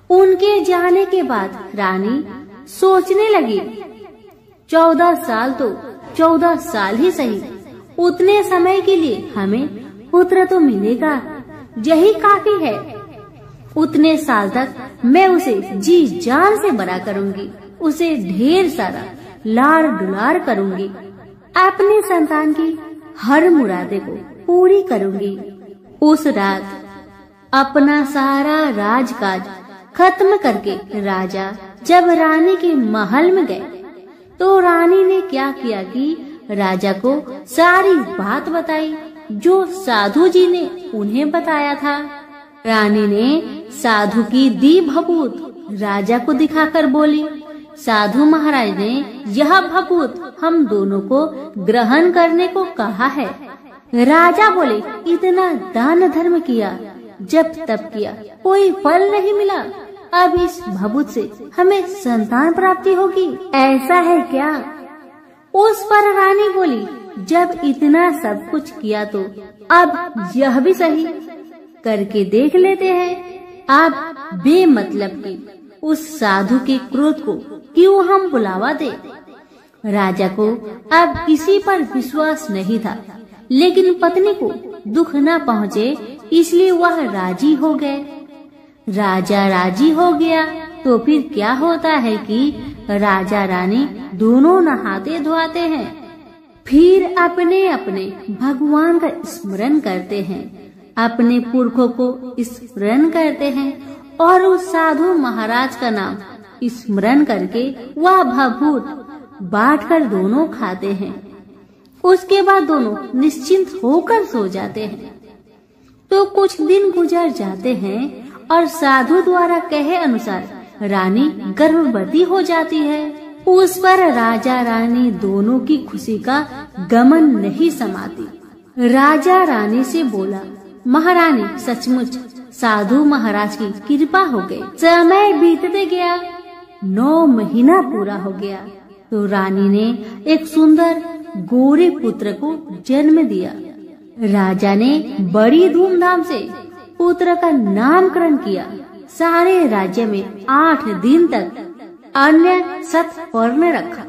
उनके जाने के बाद रानी सोचने लगी, 14 साल तो 14 साल ही सही, उतने समय के लिए हमें पुत्र तो मिलेगा, यही काफी है। उतने साल तक मैं उसे जी जान से बड़ा करूंगी, उसे ढेर सारा लाड़ दुलार करूंगी, अपनी संतान की हर मुरादे को पूरी करूंगी। उस रात अपना सारा राजकाज खत्म करके राजा जब रानी के महल में गए तो रानी ने क्या किया कि राजा को सारी बात बताई जो साधु जी ने उन्हें बताया था। रानी ने साधु की दी भभूत राजा को दिखाकर बोली, साधु महाराज ने यह भभूत हम दोनों को ग्रहण करने को कहा है। राजा बोले, इतना दान धर्म किया, जब तब किया, कोई फल नहीं मिला, अब इस भभूत से हमें संतान प्राप्ति होगी, ऐसा है क्या? उस पर रानी बोली, जब इतना सब कुछ किया तो अब यह भी सही करके देख लेते हैं। आप बेमतलब की उस साधु के क्रोध को क्यों हम बुलावा दे? राजा को अब किसी पर विश्वास नहीं था, लेकिन पत्नी को दुख न पहुँचे इसलिए वह राजी हो गए। राजा राजी हो गया तो फिर क्या होता है कि राजा रानी दोनों नहाते धोआते हैं, फिर अपने अपने भगवान का स्मरण करते हैं, अपने पुरखों को स्मरण करते हैं और उस साधु महाराज का नाम स्मरण करके वह भभूत बांटकर दोनों खाते हैं। उसके बाद दोनों निश्चिंत होकर सो जाते हैं। तो कुछ दिन गुजर जाते हैं और साधु द्वारा कहे अनुसार रानी गर्भवती हो जाती है। उस पर राजा रानी दोनों की खुशी का गमन नहीं समाती। राजा रानी से बोला, महारानी सचमुच साधु महाराज की कृपा हो गई। समय बीतते गया, 9 महीना पूरा हो गया तो रानी ने एक सुंदर गोरे पुत्र को जन्म दिया। राजा ने बड़ी धूमधाम से पुत्र का नामकरण किया। सारे राज्य में 8 दिन तक अन्य सत्पर्ण रखा,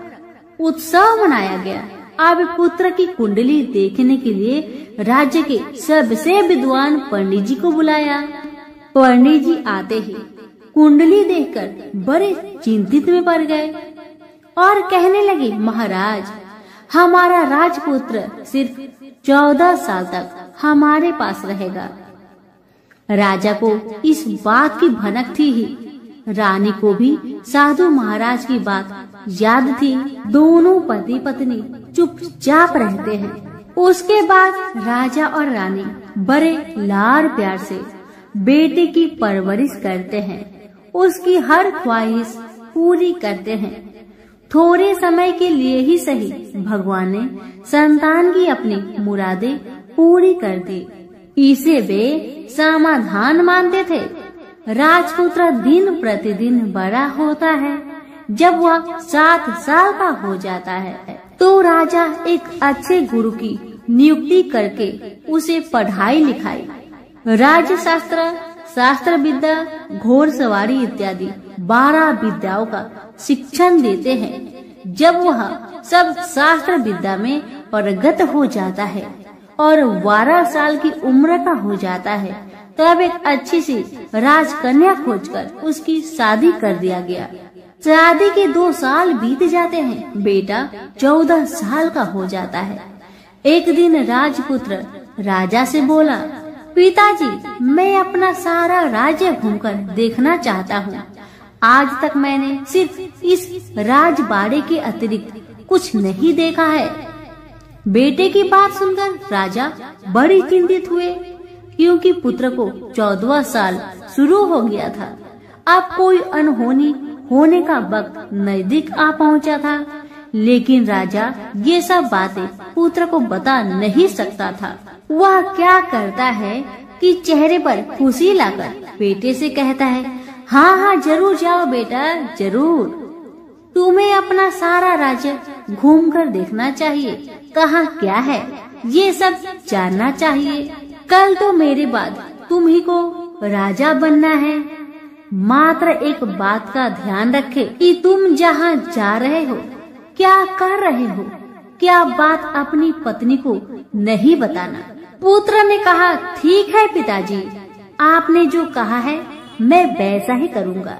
उत्सव मनाया गया। अब पुत्र की कुंडली देखने के लिए राज्य के सबसे विद्वान पंडित जी को बुलाया। पंडित जी आते ही कुंडली देखकर बड़े चिंतित में पड़ गए और कहने लगे, महाराज हमारा राजपुत्र सिर्फ 14 साल तक हमारे पास रहेगा। राजा को इस बात की भनक थी ही, रानी को भी साधु महाराज की बात याद थी। दोनों पति पत्नी चुपचाप रहते हैं। उसके बाद राजा और रानी बड़े लाड़ प्यार से बेटे की परवरिश करते हैं, उसकी हर ख्वाहिश पूरी करते हैं। थोड़े समय के लिए ही सही भगवान ने संतान की अपनी मुरादें पूरी कर दी। इसे वे समाधान मानते थे। राजपुत्र दिन प्रतिदिन बड़ा होता है। जब वह 7 साल का हो जाता है तो राजा एक अच्छे गुरु की नियुक्ति करके उसे पढ़ाई लिखाई, राजशास्त्र, शास्त्र विद्या, घोड़सवारी इत्यादि 12 विद्याओं का शिक्षण देते हैं। जब वह सब शास्त्र विद्या में पारंगत हो जाता है और 12 साल की उम्र का हो जाता है तब एक अच्छी सी राजकन्या खोजकर उसकी शादी कर दिया गया। शादी के 2 साल बीत जाते हैं, बेटा 14 साल का हो जाता है। एक दिन राजपुत्र राजा से बोला, पिताजी मैं अपना सारा राज्य घूमकर देखना चाहता हूँ। आज तक मैंने सिर्फ इस राजबाड़े के अतिरिक्त कुछ नहीं देखा है। बेटे की बात सुनकर राजा बड़ी चिंतित हुए, क्योंकि पुत्र को 14वां साल शुरू हो गया था। अब कोई अनहोनी होने का वक्त नजदीक आ पहुंचा था, लेकिन राजा ये सब बातें पुत्र को बता नहीं सकता था। वह क्या करता है कि चेहरे पर खुशी लाकर बेटे से कहता है, हाँ हाँ जरूर जाओ बेटा, जरूर। तुम्हें अपना सारा राज्य घूमकर देखना चाहिए, कहाँ क्या है ये सब जानना चाहिए। कल तो मेरे बाद तुम्ही को राजा बनना है। मात्र एक बात का ध्यान रखे कि तुम जहाँ जा रहे हो, क्या कर रहे हो, क्या बात अपनी पत्नी को नहीं बताना। पुत्र ने कहा, ठीक है पिताजी, आपने जो कहा है मैं वैसा ही करूँगा।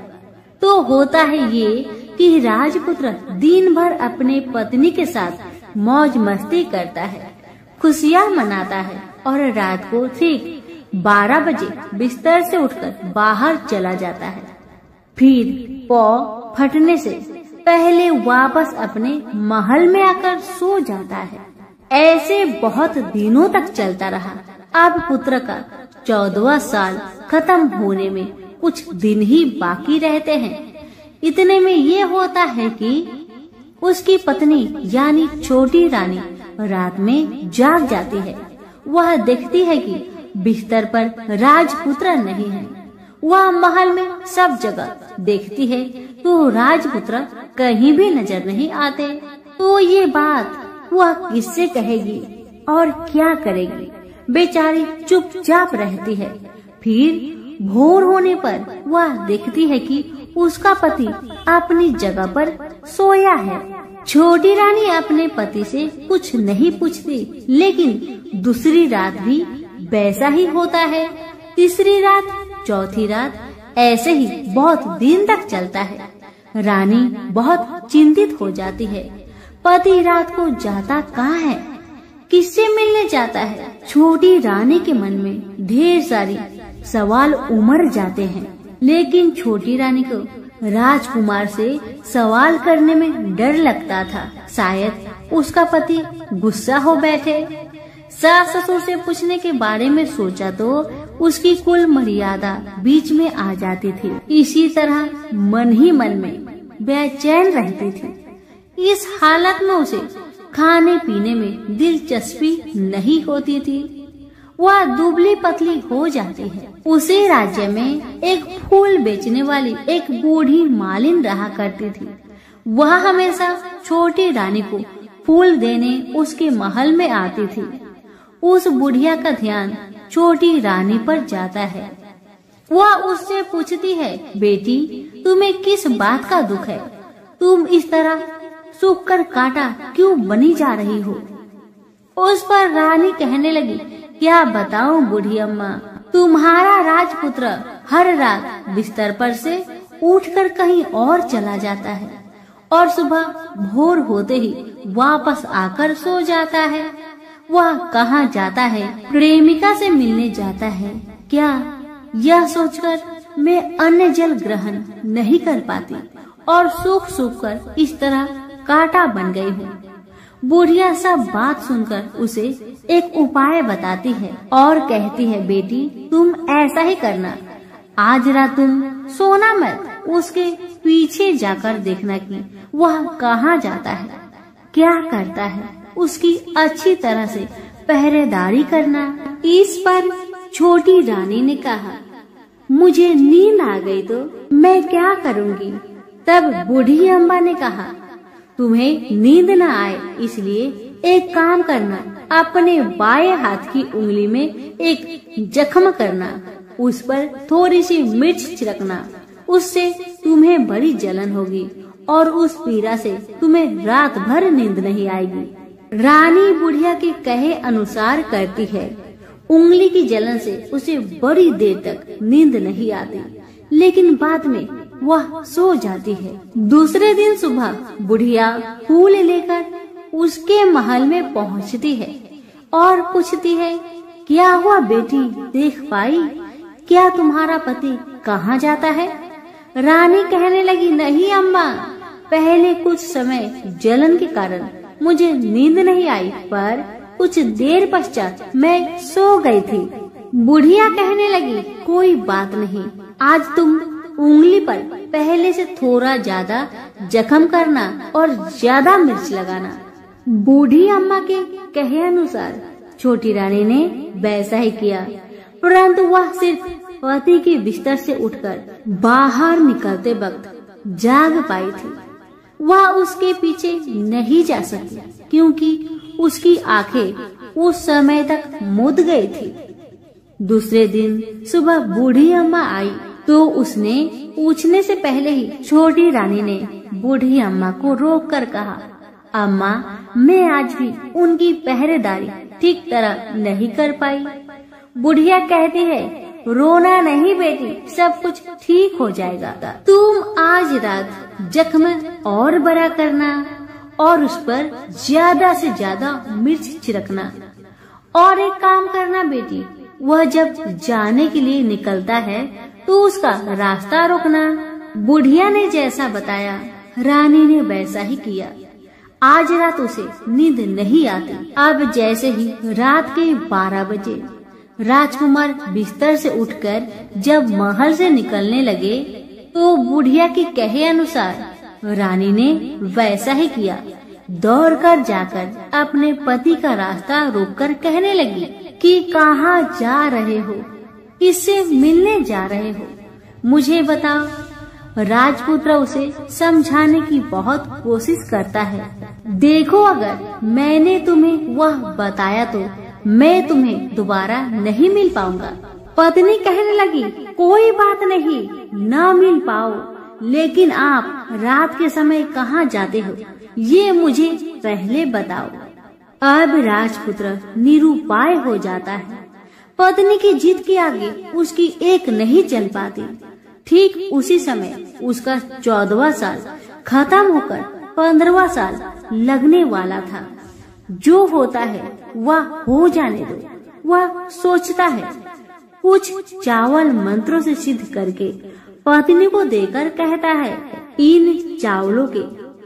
तो होता है ये कि राजपुत्र दिन भर अपने पत्नी के साथ मौज मस्ती करता है, खुशियाँ मनाता है और रात को ठीक 12 बजे बिस्तर से उठकर बाहर चला जाता है। फिर पौ फटने से पहले वापस अपने महल में आकर सो जाता है। ऐसे बहुत दिनों तक चलता रहा। अब पुत्र का 14वां साल खत्म होने में कुछ दिन ही बाकी रहते हैं। इतने में ये होता है कि उसकी पत्नी यानी छोटी रानी रात में जाग जाती है। वह देखती है कि बिस्तर पर राजपुत्र नहीं है। वह महल में सब जगह देखती है तो राजपुत्र कहीं भी नजर नहीं आते। तो ये बात वह किससे कहेगी और क्या करेगी? बेचारी चुपचाप रहती है। फिर भोर होने पर वह देखती है कि उसका पति अपनी जगह पर सोया है। छोटी रानी अपने पति से कुछ नहीं पूछती, लेकिन दूसरी रात भी वैसा ही होता है। तीसरी रात, चौथी रात, ऐसे ही बहुत दिन तक चलता है। रानी बहुत चिंतित हो जाती है। पति रात को जाता कहाँ है, किससे मिलने जाता है? छोटी रानी के मन में ढेर सारी सवाल उमड़ जाते हैं, लेकिन छोटी रानी को राजकुमार से सवाल करने में डर लगता था। शायद उसका पति गुस्सा हो बैठे। सास ससुर से पूछने के बारे में सोचा तो उसकी कुल मर्यादा बीच में आ जाती थी। इसी तरह मन ही मन में बेचैन रहती थी। इस हालत में उसे खाने पीने में दिलचस्पी नहीं होती थी। वह दुबली पतली हो जाती है। उसी राज्य में एक फूल बेचने वाली एक बूढ़ी मालिन रहा करती थी। वह हमेशा छोटी रानी को फूल देने उसके महल में आती थी। उस बुढ़िया का ध्यान छोटी रानी पर जाता है। वह उससे पूछती है, बेटी तुम्हें किस बात का दुख है? तुम इस तरह सूख कर काटा क्यों बनी जा रही हो? उस पर रानी कहने लगी, क्या बताऊं बूढ़ी अम्मा, तुम्हारा राजपुत्र हर रात बिस्तर पर से उठकर कहीं और चला जाता है और सुबह भोर होते ही वापस आकर सो जाता है। वह कहाँ जाता है? प्रेमिका से मिलने जाता है क्या? यह सोचकर मैं अन्न जल ग्रहण नहीं कर पाती और सूख सूख कर इस तरह कांटा बन गई हूँ। बुढ़िया सब बात सुनकर उसे एक उपाय बताती है और कहती है, बेटी तुम ऐसा ही करना, आज रात तुम सोना मत, उसके पीछे जाकर देखना कि वह कहाँ जाता है, क्या करता है, उसकी अच्छी तरह से पहरेदारी करना। इस पर छोटी रानी ने कहा, मुझे नींद आ गई तो मैं क्या करूँगी? तब बूढ़ी अम्मा ने कहा, तुम्हें नींद न आए इसलिए एक काम करना, अपने बाएं हाथ की उंगली में एक जख्म करना, उस पर थोड़ी सी मिर्च छिड़कना, उससे तुम्हें बड़ी जलन होगी और उस पीड़ा से तुम्हें रात भर नींद नहीं आएगी। रानी बुढ़िया के कहे अनुसार करती है। उंगली की जलन से उसे बड़ी देर तक नींद नहीं आती, लेकिन बाद में वह सो जाती है। दूसरे दिन सुबह बुढ़िया फूल लेकर उसके महल में पहुंचती है और पूछती है, क्या हुआ बेटी, देख पाई? क्या तुम्हारा पति कहाँ जाता है? रानी कहने लगी, नहीं अम्मा, पहले कुछ समय जलन के कारण मुझे नींद नहीं आई, पर कुछ देर पश्चात मैं सो गई थी। बुढ़िया कहने लगी, कोई बात नहीं, आज तुम उंगली पर पहले से थोड़ा ज्यादा जख्म करना और ज्यादा मिर्च लगाना। बूढ़ी अम्मा के कहे अनुसार छोटी रानी ने वैसा ही किया, परंतु वह सिर्फ पति के बिस्तर से उठकर बाहर निकलते वक्त जाग पाई थी। वह उसके पीछे नहीं जा सकी क्योंकि उसकी आंखें उस समय तक मुद गई थी। दूसरे दिन सुबह बूढ़ी अम्मा आई तो उसने पूछने से पहले ही छोटी रानी ने बूढ़ी अम्मा को रोक कर कहा, अम्मा, मैं आज भी उनकी पहरेदारी ठीक तरह नहीं कर पाई। बुढ़िया कहती है, रोना नहीं बेटी, सब कुछ ठीक हो जाएगा। तुम आज रात जख्म और बड़ा करना और उस पर ज्यादा से ज्यादा मिर्च छिड़कना। और एक काम करना बेटी, वह जब जाने के लिए निकलता है तो उसका रास्ता रोकना। बुढ़िया ने जैसा बताया रानी ने वैसा ही किया। आज रात उसे नींद नहीं आती। अब जैसे ही रात के 12 बजे राजकुमार बिस्तर से उठकर जब महल से निकलने लगे तो बुढ़िया के कहे अनुसार रानी ने वैसा ही किया। दौड़कर जाकर अपने पति का रास्ता रोककर कहने लगी कि कहाँ जा रहे हो, किससे मिलने जा रहे हो, मुझे बताओ। राजपुत्र उसे समझाने की बहुत कोशिश करता है। देखो, अगर मैंने तुम्हें वह बताया तो मैं तुम्हें दोबारा नहीं मिल पाऊंगा। पत्नी कहने लगी, कोई बात नहीं, न मिल पाओ, लेकिन आप रात के समय कहाँ जाते हो ये मुझे पहले बताओ। अब राजपुत्र निरुपाय हो जाता है। पत्नी की जिद के आगे उसकी एक नहीं चल पाती। ठीक उसी समय उसका 14वां साल खत्म होकर 15वां साल लगने वाला था। जो होता है वह हो जाने दो, वह सोचता है। कुछ चावल मंत्रों से सिद्ध करके पत्नी को देकर कहता है, इन चावलों के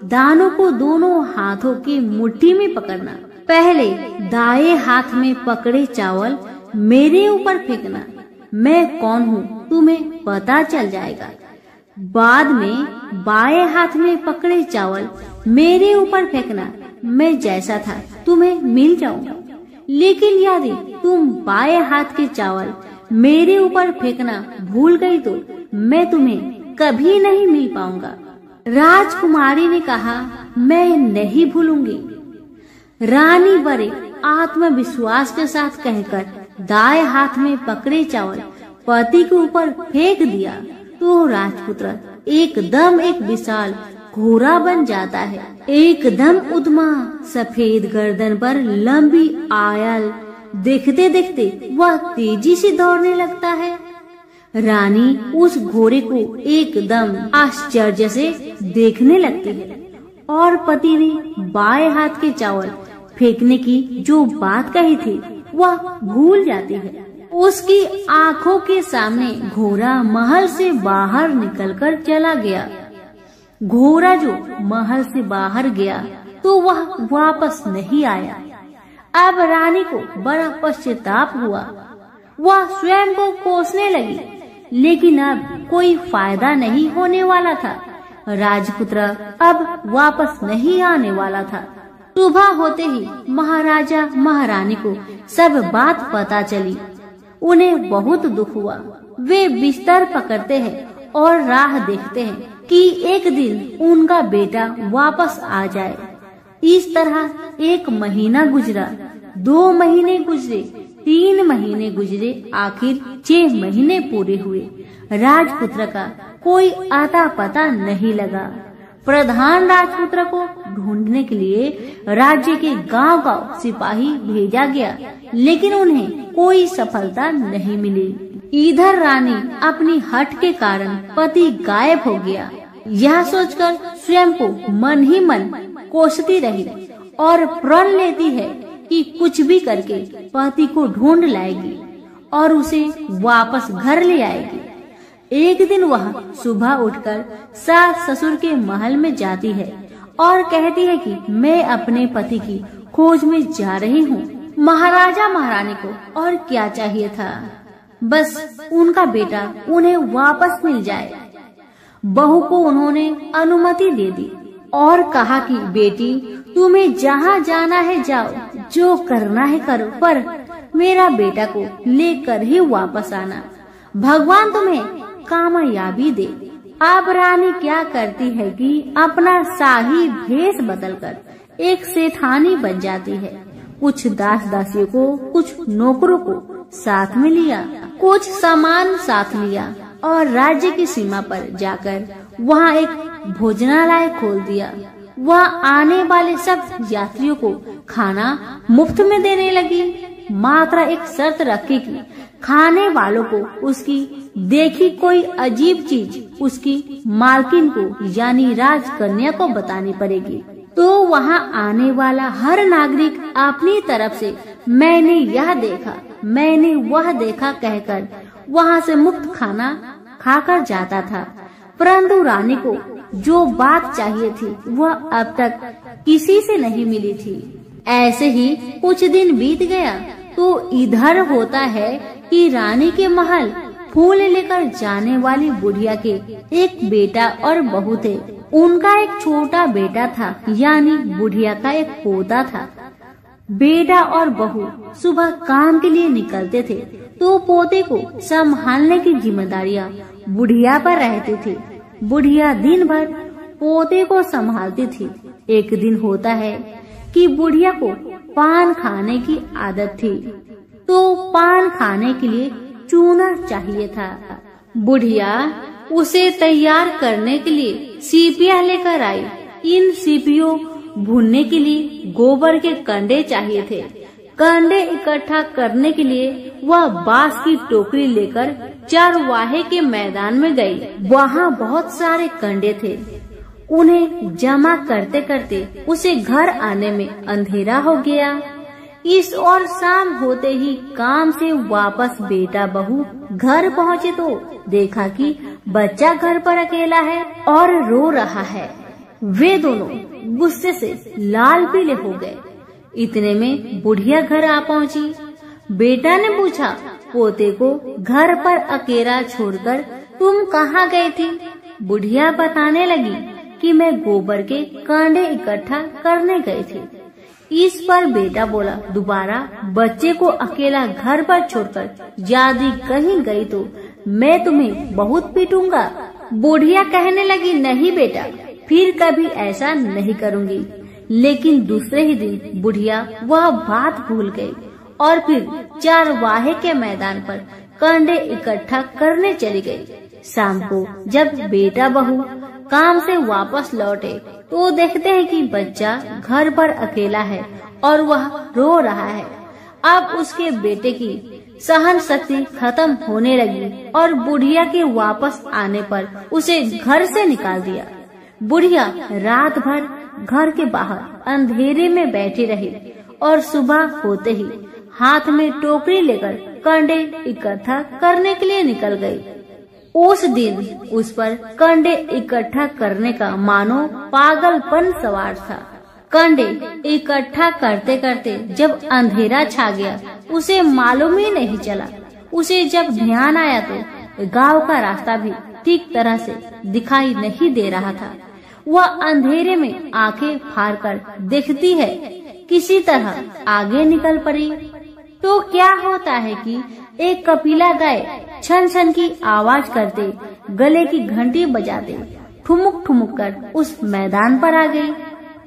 दानों को दोनों हाथों की मुट्ठी में पकड़ना। पहले दाएं हाथ में पकड़े चावल मेरे ऊपर फेंकना। मैं कौन हूँ तुम्हें पता चल जाएगा। बाद में बाएं हाथ में पकड़े चावल मेरे ऊपर फेंकना। मैं जैसा था तुम्हें मिल जाऊंगा। लेकिन यदि तुम बाएं हाथ के चावल मेरे ऊपर फेंकना भूल गई तो मैं तुम्हें कभी नहीं मिल पाऊंगा। राजकुमारी ने कहा, मैं नहीं भूलूंगी। रानी बड़े आत्मविश्वास के साथ कहकर दाएं हाथ में पकड़े चावल पति के ऊपर फेंक दिया तो राजपुत्र एकदम एक विशाल घोड़ा बन जाता है। एकदम उद्यमा सफेद गर्दन पर लंबी आयल, देखते देखते वह तेजी से दौड़ने लगता है। रानी उस घोड़े को एकदम आश्चर्य से देखने लगती है और पति ने बाएं हाथ के चावल फेंकने की जो बात कही थी वह भूल जाती है। उसकी आंखों के सामने घोड़ा महल से बाहर निकलकर चला गया। घोड़ा जो महल से बाहर गया तो वह वापस नहीं आया। अब रानी को बड़ा पश्चाताप हुआ। वह स्वयं को कोसने लगी, लेकिन अब कोई फायदा नहीं होने वाला था। राजपुत्र अब वापस नहीं आने वाला था। सुबह होते ही महाराजा महारानी को सब बात पता चली। उन्हें बहुत दुख हुआ। वे बिस्तर पकड़ते हैं और राह देखते हैं कि एक दिन उनका बेटा वापस आ जाए। इस तरह 1 महीना गुजरा, 2 महीने गुजरे, 3 महीने गुजरे, आखिर 6 महीने पूरे हुए। राजपुत्र का कोई आता पता नहीं लगा। प्रधान राजपुत्र को ढूंढने के लिए राज्य के गांव-गांव सिपाही भेजा गया, लेकिन उन्हें कोई सफलता नहीं मिली। इधर रानी अपनी हठ के कारण पति गायब हो गया। यह सोचकर स्वयं को मन ही मन कोसती रही और प्रण लेती है कि कुछ भी करके पति को ढूंढ लाएगी और उसे वापस घर ले आएगी। एक दिन वह सुबह उठकर सास ससुर के महल में जाती है और कहती है कि मैं अपने पति की खोज में जा रही हूँ। महाराजा महारानी को और क्या चाहिए था, बस उनका बेटा उन्हें वापस मिल जाए। बहू को उन्होंने अनुमति दे दी और कहा कि बेटी, तुम्हें जहाँ जाना है जाओ, जो करना है करो, पर मेरा बेटा को लेकर ही वापस आना। भगवान तुम्हें कामयाबी दे। अब रानी क्या करती है कि अपना शाही भेष बदलकर एक सेठानी बन जाती है। कुछ दास दासियों को, कुछ नौकरों को साथ में लिया, कुछ सामान साथ लिया और राज्य की सीमा पर जाकर वहाँ एक भोजनालय खोल दिया। वह आने वाले सब यात्रियों को खाना मुफ्त में देने लगी। मात्र एक शर्त रखी कि खाने वालों को उसकी देखी कोई अजीब चीज उसकी मालकिन को यानी राजकन्या को बतानी पड़ेगी। तो वहाँ आने वाला हर नागरिक अपनी तरफ से मैंने यह देखा, मैंने वह देखा कहकर वहाँ से मुफ्त खाना खाकर जाता था। परंतु रानी को जो बात चाहिए थी वह अब तक किसी से नहीं मिली थी। ऐसे ही कुछ दिन बीत गया तो इधर होता है कि रानी के महल फूल लेकर जाने वाली बुढ़िया के एक बेटा और बहू थे। उनका एक छोटा बेटा था, यानी बुढ़िया का एक पोता था। बेटा और बहू सुबह काम के लिए निकलते थे तो पोते को संभालने की जिम्मेदारियां बुढ़िया पर रहती थी। बुढ़िया दिन भर पोते को संभालती थी। एक दिन होता है कि बुढ़िया को पान खाने की आदत थी, तो पान खाने के लिए चूना चाहिए था। बुढ़िया उसे तैयार करने के लिए सीपियाँ लेकर आई। इन सीपियों भूनने के लिए गोबर के कंडे चाहिए थे। कंडे इकट्ठा करने के लिए वह बांस की टोकरी लेकर चरवाहे के मैदान में गई। वहाँ बहुत सारे कंडे थे। उन्हें जमा करते करते उसे घर आने में अंधेरा हो गया। इस और शाम होते ही काम से वापस बेटा बहू घर पहुँचे तो देखा कि बच्चा घर पर अकेला है और रो रहा है। वे दोनों गुस्से से लाल पीले हो गए। इतने में बुढ़िया घर आ पहुँची। बेटा ने पूछा, पोते को घर पर अकेला छोड़कर तुम कहाँ गई थी? बुढ़िया बताने लगी कि मैं गोबर के कांडे इकट्ठा करने गई थी। इस पर बेटा बोला, दोबारा बच्चे को अकेला घर पर छोड़कर यदि कहीं गई तो मैं तुम्हें बहुत पीटूंगा। बुढ़िया कहने लगी, नहीं बेटा, फिर कभी ऐसा नहीं करूंगी। लेकिन दूसरे ही दिन बुढ़िया वह बात भूल गई और फिर चरवाहे के मैदान पर कंडे इकट्ठा करने चली गई। शाम को जब बेटा बहू काम से वापस लौटे तो देखते हैं कि बच्चा घर पर अकेला है और वह रो रहा है। अब उसके बेटे की सहन शक्ति खत्म होने लगी और बुढ़िया के वापस आने पर उसे घर से निकाल दिया। बुढ़िया रात भर घर के बाहर अंधेरे में बैठी रही और सुबह होते ही हाथ में टोकरी लेकर कंडे इकट्ठा करने के लिए निकल गई। उस दिन उस पर कंडे इकट्ठा करने का मानो पागलपन सवार था। कंडे इकट्ठा करते करते जब अंधेरा छा गया उसे मालूम ही नहीं चला। उसे जब ध्यान आया तो गांव का रास्ता भी ठीक तरह से दिखाई नहीं दे रहा था। वह अंधेरे में आंखें फाड़कर देखती है, किसी तरह आगे निकल पड़ी। तो क्या होता है कि एक कपिला गाय छन छन की आवाज करते, गले की घंटी बजाते ठुमुक ठुमुक कर उस मैदान पर आ गई।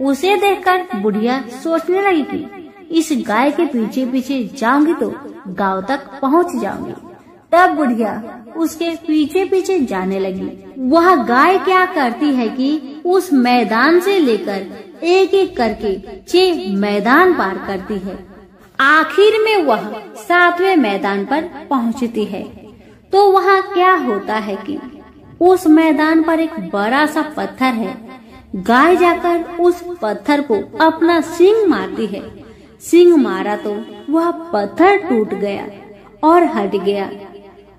उसे देखकर बुढ़िया सोचने लगी कि इस गाय के पीछे पीछे जाऊंगी तो गांव तक पहुंच जाऊंगी। तब बुढ़िया उसके पीछे पीछे जाने लगी। वह गाय क्या करती है कि उस मैदान से लेकर एक एक करके 6 मैदान पार करती है। आखिर में वह 7वें मैदान पर पहुंचती है। तो वहाँ क्या होता है कि उस मैदान पर एक बड़ा सा पत्थर है। गाय जाकर उस पत्थर को अपना सींग मारती है। सींग मारा तो वह पत्थर टूट गया और हट गया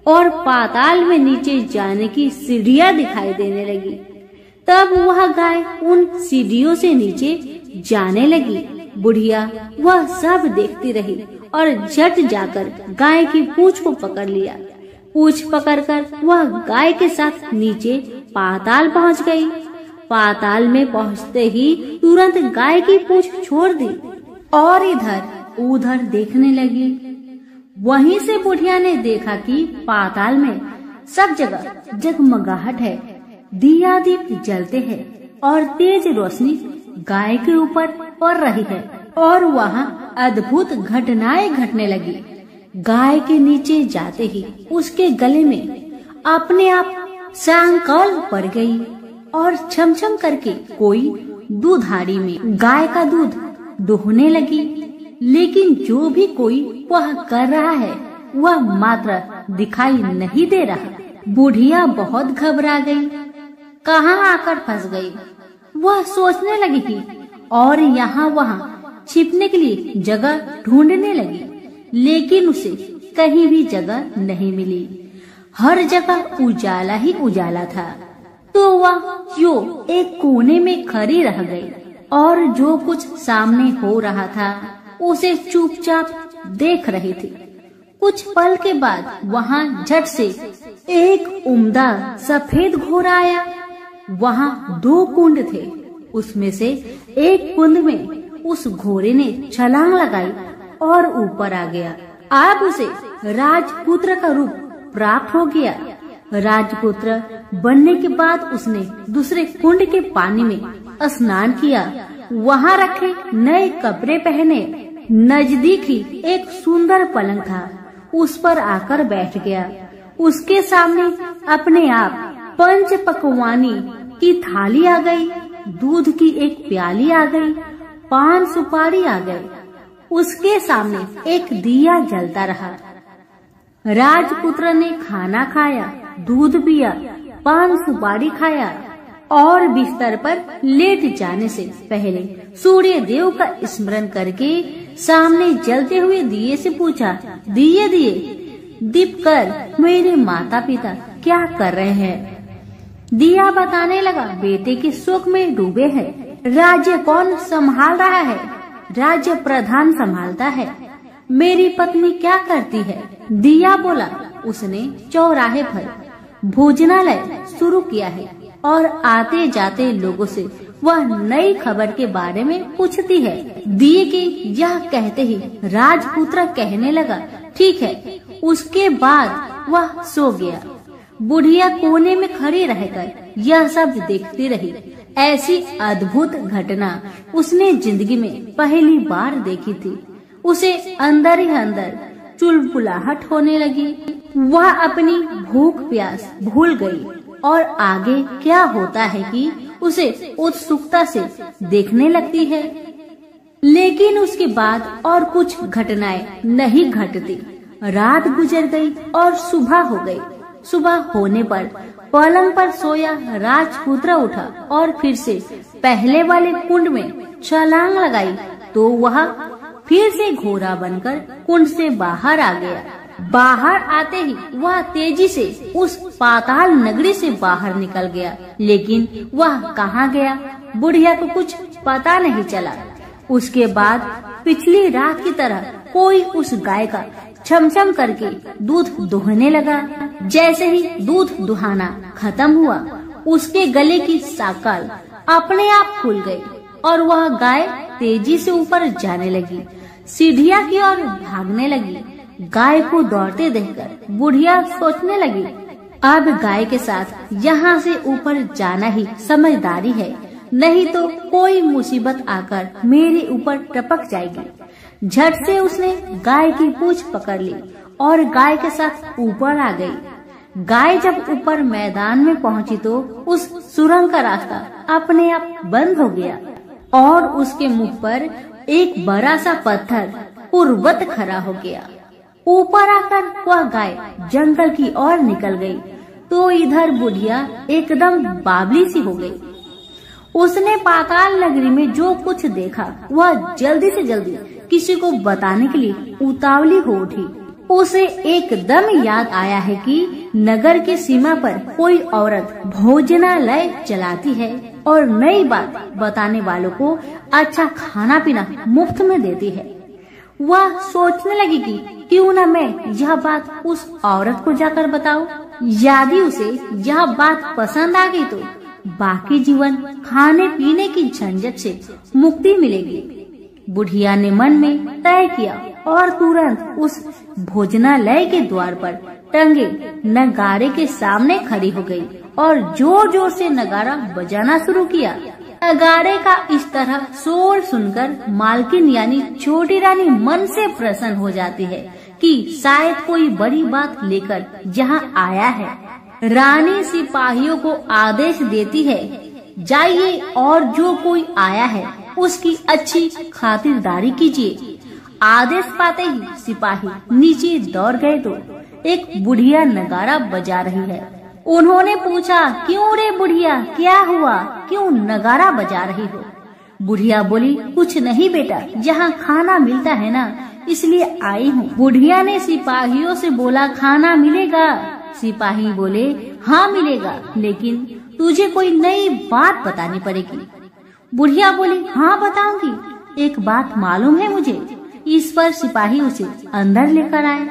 और पाताल में नीचे जाने की सीढ़ियां दिखाई देने लगी। तब वह गाय उन सीढ़ियों से नीचे जाने लगी। बुढ़िया वह सब देखती रही और झट जाकर गाय की पूंछ को पकड़ लिया। पूंछ पकड़कर वह गाय के साथ नीचे पाताल पहुंच गई। पाताल में पहुंचते ही तुरंत गाय की पूंछ छोड़ दी और इधर उधर देखने लगी। वहीं से बुढ़िया ने देखा कि पाताल में सब जगह जगमगाहट है, दिया दीप जलते हैं और तेज रोशनी गाय के ऊपर पड़ रही है और वहाँ अद्भुत घटनाएं घटने लगी। गाय के नीचे जाते ही उसके गले में अपने आप सांकल पड़ गई और छमछम करके कोई दूधारी में गाय का दूध दोहने लगी। लेकिन जो भी कोई वह कर रहा है वह मात्र दिखाई नहीं दे रहा। बुढ़िया बहुत घबरा गई, कहाँ आकर फंस गई। वह सोचने लगी थी और यहाँ वहाँ छिपने के लिए जगह ढूंढने लगी, लेकिन उसे कहीं भी जगह नहीं मिली। हर जगह उजाला ही उजाला था। तो वह जो एक कोने में खड़ी रह गई और जो कुछ सामने हो रहा था उसे चुपचाप देख रही थी। कुछ पल के बाद वहाँ झट से एक उम्दा सफेद घोड़ा आया। वहाँ 2 कुंड थे, उसमें से एक कुंड में उस घोड़े ने छलांग लगाई और ऊपर आ गया। अब उसे राजपुत्र का रूप प्राप्त हो गया। राजपुत्र बनने के बाद उसने दूसरे कुंड के पानी में स्नान किया, वहाँ रखे नए कपड़े पहने। नजदीक ही एक सुंदर पलंग था, उस पर आकर बैठ गया। उसके सामने अपने आप 5 पकवानी की थाली आ गई, दूध की एक प्याली आ गई, 5 सुपारी आ गए। उसके सामने एक दिया जलता रहा। राजपुत्र ने खाना खाया, दूध पिया, 5 सुपारी खाया और बिस्तर पर लेट जाने से पहले सूर्य देव का स्मरण करके सामने जलते हुए दिए से पूछा, दिए दीप कर मेरे माता पिता क्या कर रहे हैं? दिया बताने लगा, बेटे के शोक में डूबे हैं। राज्य कौन संभाल रहा है? राज्य प्रधान संभालता है। मेरी पत्नी क्या करती है? दिया बोला, उसने चौराहे पर भोजनालय शुरू किया है और आते जाते लोगों से वह नई खबर के बारे में पूछती है। दिए के यह कहते ही राजपुत्र कहने लगा, ठीक है। उसके बाद वह सो गया। बुढ़िया कोने में खड़ी रहकर यह सब देखती रही। ऐसी अद्भुत घटना उसने जिंदगी में पहली बार देखी थी। उसे अंदर ही अंदर चुलबुलाहट होने लगी। वह अपनी भूख प्यास भूल गई और आगे क्या होता है कि उसे उत्सुकता से देखने लगती है। लेकिन उसके बाद और कुछ घटनाएं नहीं घटती। रात गुजर गई और सुबह हो गई। सुबह होने पर पलंग पर सोया राजपुत्र उठा और फिर से पहले वाले कुंड में छलांग लगाई तो वह फिर से घोड़ा बनकर कुंड से बाहर आ गया। बाहर आते ही वह तेजी से उस पाताल नगरी से बाहर निकल गया। लेकिन वह कहाँ गया, बुढ़िया को कुछ पता नहीं चला। उसके बाद पिछली रात की तरह कोई उस गाय का छमछम करके दूध दोहने लगा। जैसे ही दूध दुहाना खत्म हुआ, उसके गले की साकल अपने आप खुल गई और वह गाय तेजी से ऊपर जाने लगी, सीढ़ियाँ की ओर भागने लगी। गाय को दौड़ते देखकर बुढ़िया सोचने लगी, अब गाय के साथ यहाँ से ऊपर जाना ही समझदारी है, नहीं तो कोई मुसीबत आकर मेरे ऊपर टपक जाएगी। झट से उसने गाय की पूंछ पकड़ ली और गाय के साथ ऊपर आ गई। गाय जब ऊपर मैदान में पहुंची तो उस सुरंग का रास्ता अपने आप बंद हो गया और उसके मुख पर एक बड़ा सा पत्थर पूर्ववत खड़ा हो गया। ऊपर आकर वह गाय जंगल की ओर निकल गई तो इधर बुढ़िया एकदम बावली सी हो गई। उसने पाताल नगरी में जो कुछ देखा वह जल्दी से जल्दी किसी को बताने के लिए उतावली हो उठी। उसे एकदम याद आया है कि नगर की सीमा पर कोई औरत भोजनालय चलाती है और नई बात बताने वालों को अच्छा खाना पीना मुफ्त में देती है। वह सोचने लगी कि क्यों न मैं यह बात उस औरत को जाकर बताऊं। यदि उसे यह बात पसंद आ गई तो बाकी जीवन खाने पीने की झंझट से मुक्ति मिलेगी। बुढ़िया ने मन में तय किया और तुरंत उस भोजनालय के द्वार पर टंगे नगाड़े के सामने खड़ी हो गई और जोर जोर से नगाड़ा बजाना शुरू किया। नगाड़े का इस तरह शोर सुनकर मालकिन यानी छोटी रानी मन से प्रसन्न हो जाती है कि शायद कोई बड़ी बात लेकर यहाँ आया है। रानी सिपाहियों को आदेश देती है, जाइए और जो कोई आया है उसकी अच्छी खातिरदारी कीजिए। आदेश पाते ही सिपाही नीचे दौड़ गए तो एक बुढ़िया नगाड़ा बजा रही है। उन्होंने पूछा, क्यों रे बुढ़िया, क्या हुआ, क्यों नगाड़ा बजा रही हो? बुढ़िया बोली, कुछ नहीं बेटा, यहाँ खाना मिलता है ना, इसलिए आई हूँ। बुढ़िया ने सिपाहियों से बोला, खाना मिलेगा? सिपाही बोले, हाँ मिलेगा, लेकिन तुझे कोई नई बात बतानी पड़ेगी। बुढ़िया बोली, हाँ बताऊंगी, एक बात मालूम है मुझे। इस पर सिपाही उसे अंदर लेकर आए।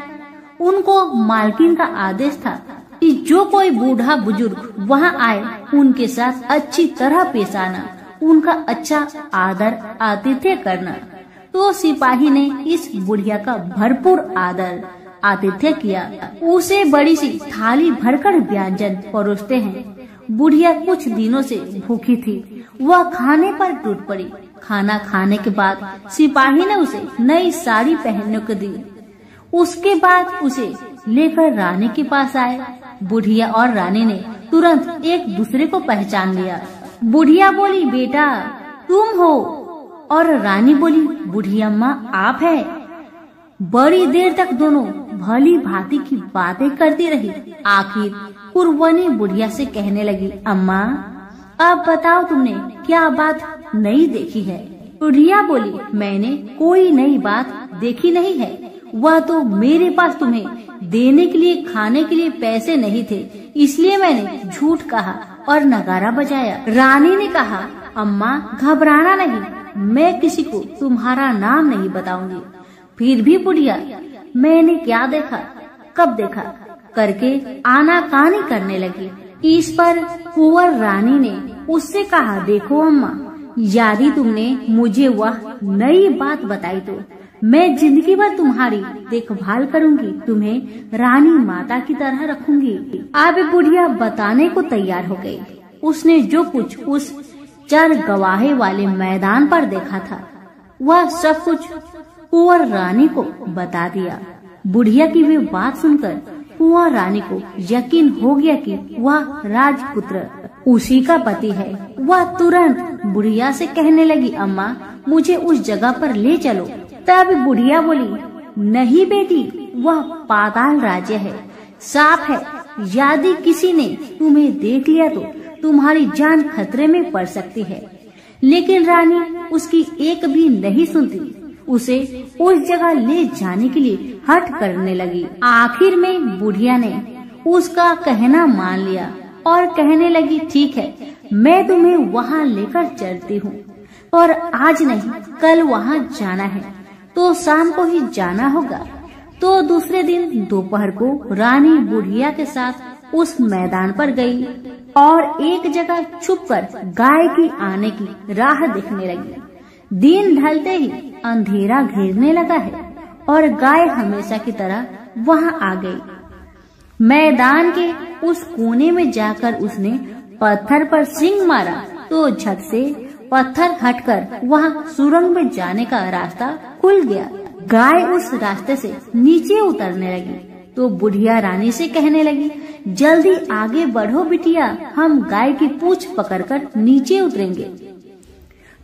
उनको मालकिन का आदेश था कि जो कोई बूढ़ा बुजुर्ग वहाँ आए उनके साथ अच्छी तरह पेश आना, उनका अच्छा आदर आतिथ्य करना। तो सिपाही ने इस बुढ़िया का भरपूर आदर आतिथ्य किया। उसे बड़ी सी थाली भरकर व्यंजन परोसते हैं। बुढ़िया कुछ दिनों से भूखी थी, वह खाने पर टूट पड़ी। खाना खाने के बाद सिपाही ने उसे नई साड़ी पहनने को दी। उसके बाद उसे लेकर रानी के पास आए। बुढ़िया और रानी ने तुरंत एक दूसरे को पहचान लिया। बुढ़िया बोली, बेटा तुम हो? और रानी बोली, बुढ़िया अम्मा आप है? बड़ी देर तक दोनों भली भांति की बातें करती रही। आखिर कुरवनी बुढ़िया से कहने लगी, अम्मा अब बताओ तुमने क्या बात नई देखी है? बुढ़िया बोली, मैंने कोई नई बात देखी नहीं है, वह तो मेरे पास तुम्हें देने के लिए खाने के लिए पैसे नहीं थे, इसलिए मैंने झूठ कहा और नगाड़ा बजाया। रानी ने कहा, अम्मा घबराना नहीं, मैं किसी को तुम्हारा नाम नहीं बताऊंगी। फिर भी बुढ़िया मैंने क्या देखा, कब देखा करके आनाकानी करने लगी। इस पर कुंवर रानी ने उससे कहा, देखो अम्मा, यदि तुमने मुझे वह नई बात बताई तो मैं जिंदगी भर तुम्हारी देखभाल करूंगी, तुम्हें रानी माता की तरह रखूंगी। अब बुढ़िया बताने को तैयार हो गई। उसने जो कुछ उस चर गवाहे वाले मैदान पर देखा था वह सब कुछ कुंवर रानी को बता दिया। बुढ़िया की वे बात सुनकर कुंवर रानी को यकीन हो गया कि वह राजपुत्र उसी का पति है। वह तुरंत बुढ़िया से कहने लगी, अम्मा मुझे उस जगह पर ले चलो। तब बुढ़िया बोली, नहीं बेटी, वह पाताल राज्य है, सांप है, यदि किसी ने तुम्हें देख लिया तो तुम्हारी जान खतरे में पड़ सकती है। लेकिन रानी उसकी एक भी नहीं सुनती, उसे उस जगह ले जाने के लिए हठ करने लगी। आखिर में बुढ़िया ने उसका कहना मान लिया और कहने लगी, ठीक है, मैं तुम्हें वहाँ लेकर चलती हूँ, और आज नहीं कल वहाँ जाना है तो शाम को ही जाना होगा। तो दूसरे दिन दोपहर को रानी बुढ़िया के साथ उस मैदान पर गई और एक जगह छुपकर गाय की आने की राह देखने लगी। दिन ढलते ही अंधेरा घेरने लगा है और गाय हमेशा की तरह वहां आ गई। मैदान के उस कोने में जाकर उसने पत्थर पर सींग मारा तो झट से पत्थर हटकर वहां सुरंग में जाने का रास्ता खुल गया। गाय उस रास्ते से नीचे उतरने लगी तो बुढ़िया रानी से कहने लगी, जल्दी आगे बढ़ो बिटिया, हम गाय की पूंछ पकड़कर नीचे उतरेंगे।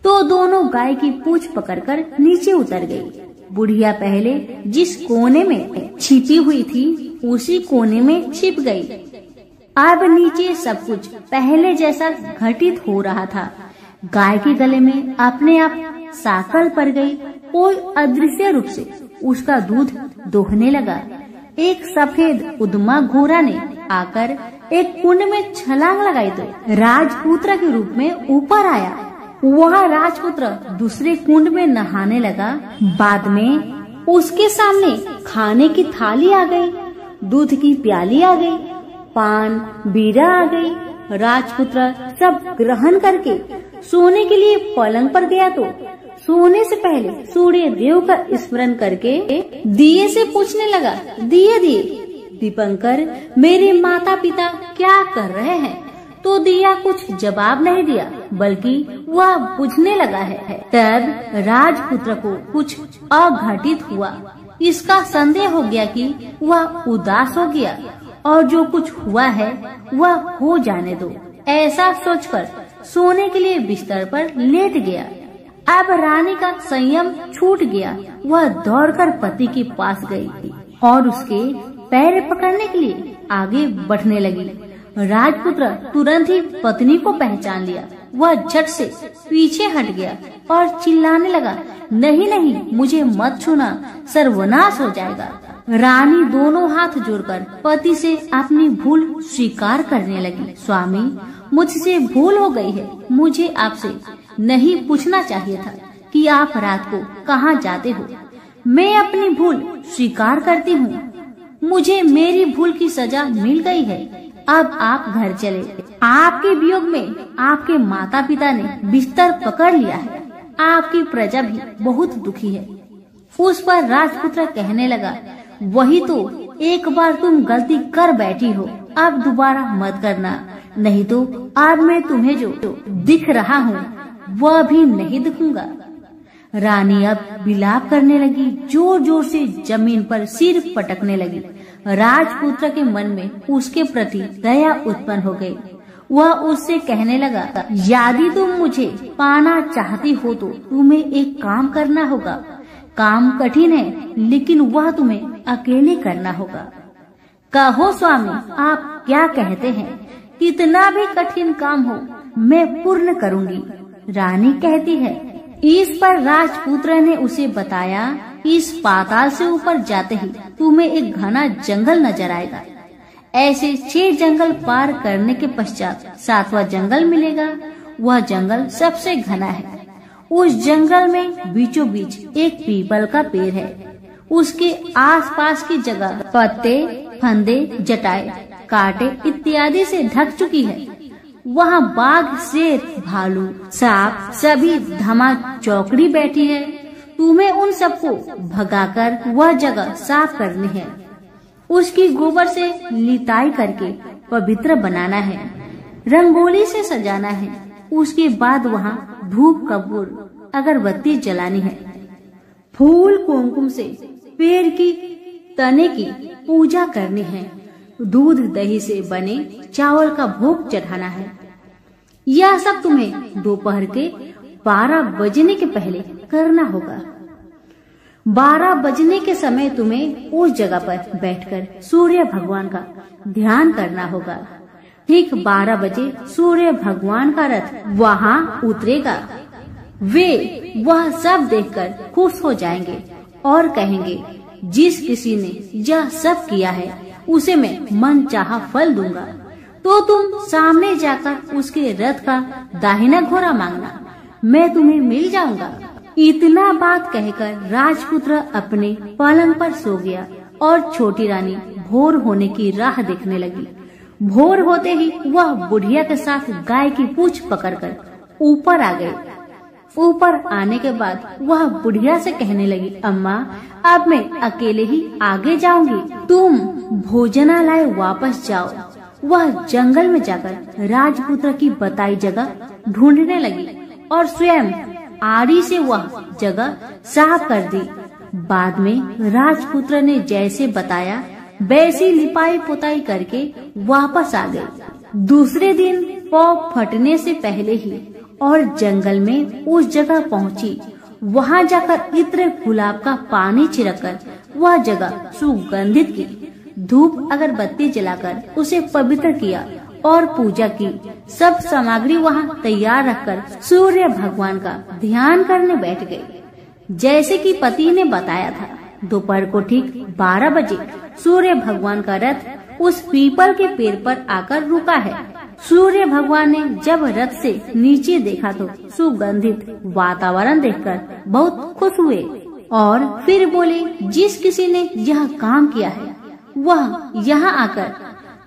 तो दोनों गाय की पूंछ पकड़कर नीचे उतर गई। बुढ़िया पहले जिस कोने में छिपी हुई थी उसी कोने में छिप गई। अब नीचे सब कुछ पहले जैसा घटित हो रहा था। गाय के गले में अपने आप साकल पड़ गई। कोई अदृश्य रूप से उसका दूध दोहने लगा। एक सफेद उद्मा घोड़ा ने आकर एक कुंड में छलांग लगाई तो राजपुत्र के रूप में ऊपर आया। वह राजपुत्र दूसरे कुंड में नहाने लगा। बाद में उसके सामने खाने की थाली आ गई, दूध की प्याली आ गई, पान बीड़ा आ गई। राजपुत्र सब ग्रहण करके सोने के लिए पलंग पर गया तो सोने से पहले सूर्य देव का स्मरण करके दिए से पूछने लगा, दिए दीपंकर, मेरे माता पिता क्या कर रहे हैं? तो दिया कुछ जवाब नहीं दिया, बल्कि वह बुझने लगा है। तब राजपुत्र को कुछ अघटित हुआ। इसका संदेह हो गया कि वह उदास हो गया और जो कुछ हुआ है वह हो जाने दो, ऐसा सोचकर सोने के लिए बिस्तर पर लेट गया। अब रानी का संयम छूट गया। वह दौड़कर पति के पास गई और उसके पैर पकड़ने के लिए आगे बढ़ने लगी। राजपुत्र तुरंत ही पत्नी को पहचान लिया। वह झट से पीछे हट गया और चिल्लाने लगा, नहीं नहीं, मुझे मत छूना, सर्वनाश हो जाएगा। रानी दोनों हाथ जोड़कर पति से अपनी भूल स्वीकार करने लगी। स्वामी, मुझसे भूल हो गई है। मुझे आपसे नहीं पूछना चाहिए था कि आप रात को कहाँ जाते हो। मैं अपनी भूल स्वीकार करती हूँ। मुझे मेरी भूल की सजा मिल गई है। अब आप घर चले। आपके वियोग में आपके माता पिता ने बिस्तर पकड़ लिया है। आपकी प्रजा भी बहुत दुखी है। उस पर राजपुत्र कहने लगा, वही तो, एक बार तुम गलती कर बैठी हो, अब दोबारा मत करना, नहीं तो अब मैं तुम्हें जो दिख रहा हूँ वह भी नहीं दिखूंगा। रानी अब विलाप करने लगी, जोर जोर से जमीन पर सिर पटकने लगी। राजपुत्र के मन में उसके प्रति दया उत्पन्न हो गई। वह उससे कहने लगा, यदि तुम मुझे पाना चाहती हो तो तुम्हें एक काम करना होगा। काम कठिन है, लेकिन वह तुम्हें अकेले करना होगा। कहो स्वामी, आप क्या कहते हैं? कितना भी कठिन काम हो मैं पूर्ण करूंगी। रानी कहती है। इस पर राजपुत्र ने उसे बताया, इस पाताल से ऊपर जाते ही तुम्हें एक घना जंगल नजर आएगा। ऐसे 6 जंगल पार करने के पश्चात 7वां जंगल मिलेगा। वह जंगल सबसे घना है। उस जंगल में बीचों बीच एक पीपल का पेड़ है। उसके आसपास की जगह पत्ते, फंदे, जटाएं, कांटे इत्यादि से ढक चुकी है। वहाँ बाघ, शेर, भालू, सांप सभी धमा चौकड़ी बैठी है। तुम्हें उन सबको भगाकर वह जगह साफ करनी है। उसकी गोबर से लिताई करके पवित्र बनाना है। रंगोली से सजाना है। उसके बाद वहाँ धूप, कपूर, अगरबत्ती जलानी है। फूल कुमकुम से पेड़ की तने की पूजा करनी है। दूध दही से बने चावल का भोग चढ़ाना है। यह सब तुम्हें दोपहर के 12 बजने के पहले करना होगा। 12 बजने के समय तुम्हें उस जगह पर बैठकर सूर्य भगवान का ध्यान करना होगा। ठीक 12 बजे सूर्य भगवान का रथ वहाँ उतरेगा। वे वह सब देखकर खुश हो जाएंगे और कहेंगे, जिस किसी ने यह सब किया है उसे मैं मन चाहा फल दूंगा। तो तुम सामने जाकर उसके रथ का दाहिना घोड़ा मांगना, मैं तुम्हें मिल जाऊंगा। इतना बात कहकर राजपुत्र अपने पलंग पर सो गया और छोटी रानी भोर होने की राह देखने लगी। भोर होते ही वह बुढ़िया के साथ गाय की पूंछ पकड़कर ऊपर आ गई। ऊपर आने के बाद वह बुढ़िया से कहने लगी, अम्मा, अब मैं अकेले ही आगे जाऊंगी, तुम भोजनालय वापस जाओ। वह जंगल में जाकर राजपुत्र की बताई जगह ढूंढने लगी और स्वयं आरी से वह जगह साफ कर दी। बाद में राजपुत्र ने जैसे बताया वैसी लिपाई पुताई करके वापस आ गई। दूसरे दिन पौ फटने से पहले ही और जंगल में उस जगह पहुंची। वहां जाकर इत्र गुलाब का पानी छिड़ककर वह जगह सुगंधित की। धूप अगरबत्ती जलाकर उसे पवित्र किया और पूजा की। सब सामग्री वहां तैयार रखकर सूर्य भगवान का ध्यान करने बैठ गई। जैसे कि पति ने बताया था, दोपहर को ठीक 12 बजे सूर्य भगवान का रथ उस पीपल के पेड़ पर आकर रुका है। सूर्य भगवान ने जब रथ से नीचे देखा तो सुगंधित वातावरण देखकर बहुत खुश हुए। और फिर बोले, जिस किसी ने यह काम किया है वह यहाँ आकर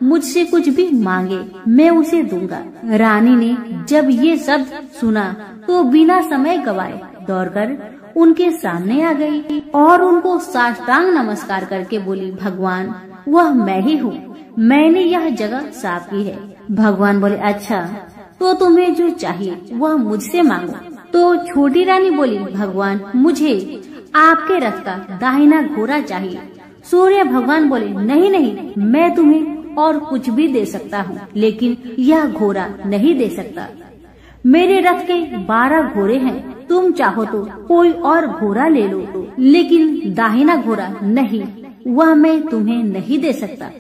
मुझसे कुछ भी मांगे, मैं उसे दूंगा। रानी ने जब ये शब्द सुना तो बिना समय गवाए दौड़कर उनके सामने आ गई और उनको साष्टांग नमस्कार करके बोली, भगवान वह मैं ही हूँ, मैंने यह जगह साफ की है। भगवान बोले, अच्छा तो तुम्हें जो चाहिए वह मुझसे मांगो। तो छोटी रानी बोली, भगवान मुझे आपके रथ का दाहिना घोड़ा चाहिए। सूर्य भगवान बोले, नहीं नहीं, मैं तुम्हें और कुछ भी दे सकता हूँ, लेकिन यह घोड़ा नहीं दे सकता। मेरे रथ के 12 घोड़े हैं, तुम चाहो तो कोई और घोड़ा ले लो, लेकिन दाहिना घोड़ा नहीं, वह मैं तुम्हें नहीं दे सकता।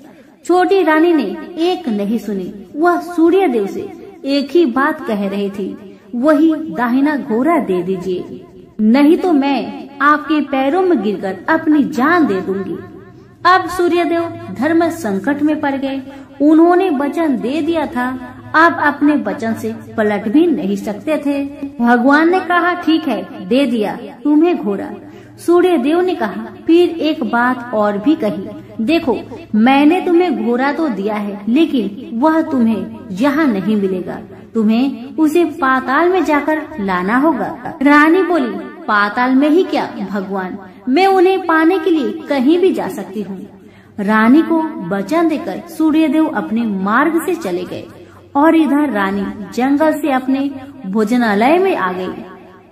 छोटी रानी ने एक नहीं सुनी, वह सूर्य देव से एक ही बात कह रही थी, वही दाहिना घोड़ा दे दीजिए, नहीं तो मैं आपके पैरों में गिरकर अपनी जान दे दूंगी। अब सूर्यदेव धर्म संकट में पड़ गए। उन्होंने वचन दे दिया था, अब अपने वचन से पलट भी नहीं सकते थे। भगवान ने कहा, ठीक है, दे दिया तुम्हें घोड़ा। सूर्यदेव ने कहा, फिर एक बात और भी कही, देखो मैंने तुम्हें घोड़ा तो दिया है, लेकिन वह तुम्हें यहाँ नहीं मिलेगा, तुम्हें उसे पाताल में जाकर लाना होगा। रानी बोली, पाताल में ही क्या भगवान, मैं उन्हें पाने के लिए कहीं भी जा सकती हूँ। रानी को वचन देकर सूर्यदेव अपने मार्ग से चले गए और इधर रानी जंगल से अपने भोजनालय में आ गई।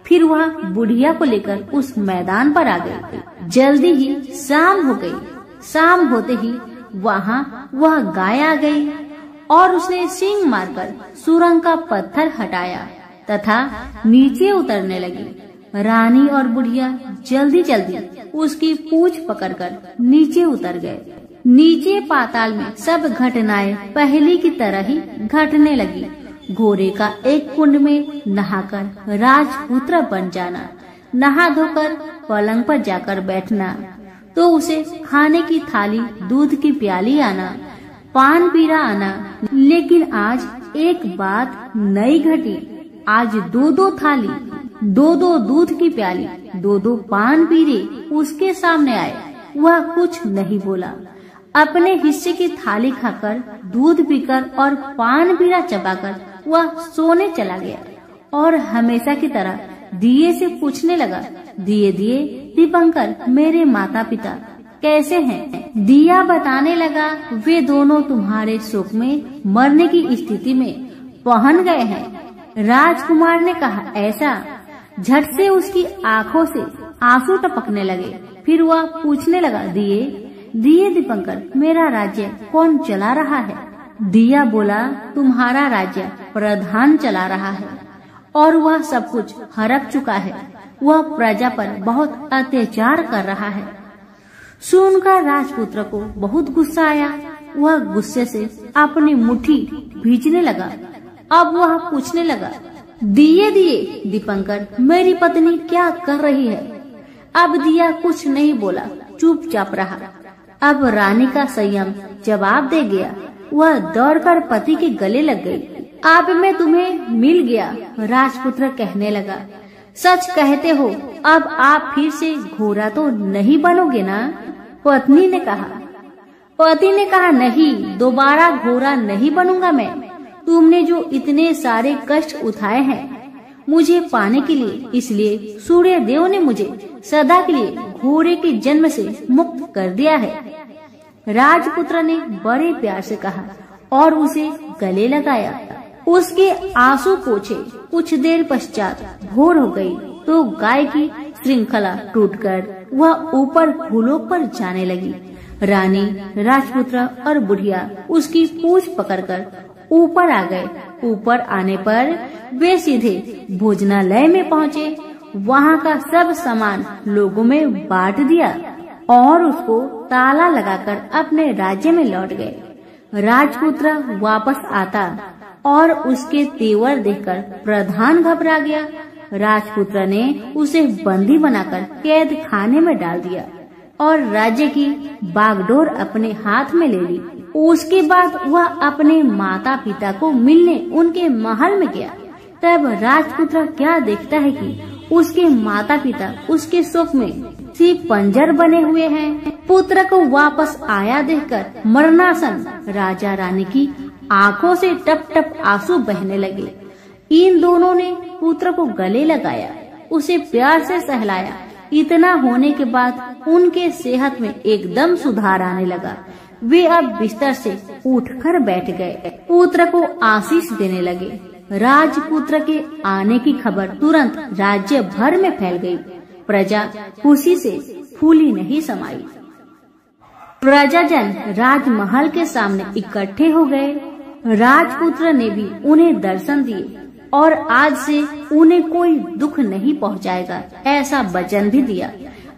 फिर वह बुढ़िया को लेकर उस मैदान पर आ गई। जल्दी ही शाम हो गई। शाम होते ही वहाँ वह गाय आ गई और उसने सींग मारकर सुरंग का पत्थर हटाया तथा नीचे उतरने लगी। रानी और बुढ़िया जल्दी जल्दी उसकी पूंछ पकड़कर नीचे उतर गए। नीचे पाताल में सब घटनाएं पहले की तरह ही घटने लगी। घोड़े का एक कुंड में नहाकर राजपुत्र बन जाना, नहा धोकर पलंग पर जाकर बैठना, तो उसे खाने की थाली, दूध की प्याली आना, पान पीरा आना। लेकिन आज एक बात नई घटी। आज 2-2 थाली, 2-2 दूध की प्याली, 2-2 पान पीरे उसके सामने आए। वह कुछ नहीं बोला। अपने हिस्से की थाली खाकर, दूध पीकर और पान पीरा चबाकर वह सोने चला गया और हमेशा की तरह दिए से पूछने लगा, दिए दिए दीपंकर, मेरे माता पिता कैसे हैं? दिया बताने लगा, वे दोनों तुम्हारे शोक में मरने की स्थिति में पहुंच गए हैं। राजकुमार ने कहा, ऐसा? झट से उसकी आंखों से आंसू टपकने लगे। फिर वह पूछने लगा, दिए दिए दीपंकर, मेरा राज्य कौन चला रहा है? दिया बोला, तुम्हारा राज्य प्रधान चला रहा है और वह सब कुछ हड़प चुका है। वह प्रजा पर बहुत अत्याचार कर रहा है। सुनकर राजपुत्र को बहुत गुस्सा आया। वह गुस्से से अपनी मुट्ठी भींचने लगा। अब वह पूछने लगा, दिए दिए दीपंकर, मेरी पत्नी क्या कर रही है? अब दिया कुछ नहीं बोला, चुपचाप रहा। अब रानी का संयम जवाब दे गया। वह दौड़कर पति के गले लग गई। अब मैं तुम्हें मिल गया, राजपुत्र कहने लगा। सच कहते हो, अब आप फिर से घोड़ा तो नहीं बनोगे ना? पत्नी ने कहा। पति ने कहा, नहीं, दोबारा घोड़ा नहीं बनूंगा मैं। तुमने जो इतने सारे कष्ट उठाए हैं मुझे पाने के लिए, इसलिए सूर्य देव ने मुझे सदा के लिए घोड़े के जन्म से मुक्त कर दिया है। राजपुत्र ने बड़े प्यार से कहा और उसे गले लगाया। उसके आंसू पोंछे। कुछ देर पश्चात भोर हो गई तो गाय की श्रृंखला टूटकर वह ऊपर फूलों पर जाने लगी। रानी, राजपुत्र और बुढ़िया उसकी पूंछ पकड़कर ऊपर आ गए। ऊपर आने पर वे सीधे भोजनालय में पहुँचे। वहाँ का सब सामान लोगों में बांट दिया और उसको ताला लगाकर अपने राज्य में लौट गए। राजपुत्र वापस आता और उसके तेवर देखकर प्रधान घबरा गया। राजपुत्र ने उसे बंदी बनाकर कैद खाने में डाल दिया और राज्य की बागडोर अपने हाथ में ले ली। उसके बाद वह अपने माता पिता को मिलने उनके महल में गया। तब राजपुत्र क्या देखता है कि उसके माता पिता उसके शोक में पंजर बने हुए हैं। पुत्र को वापस आया देखकर मरणासन राजा रानी की आंखों से टप टप आंसू बहने लगे। इन दोनों ने पुत्र को गले लगाया, उसे प्यार से सहलाया। इतना होने के बाद उनके सेहत में एकदम सुधार आने लगा। वे अब बिस्तर से उठकर बैठ गए, पुत्र को आशीष देने लगे। राजपुत्र के आने की खबर तुरंत राज्य भर में फैल गई। प्रजा खुशी से फूली नहीं समाई। प्रजाजन राजमहल के सामने इकट्ठे हो गए। राजपुत्र ने भी उन्हें दर्शन दिए और आज से उन्हें कोई दुख नहीं पहुंचाएगा, ऐसा वचन भी दिया।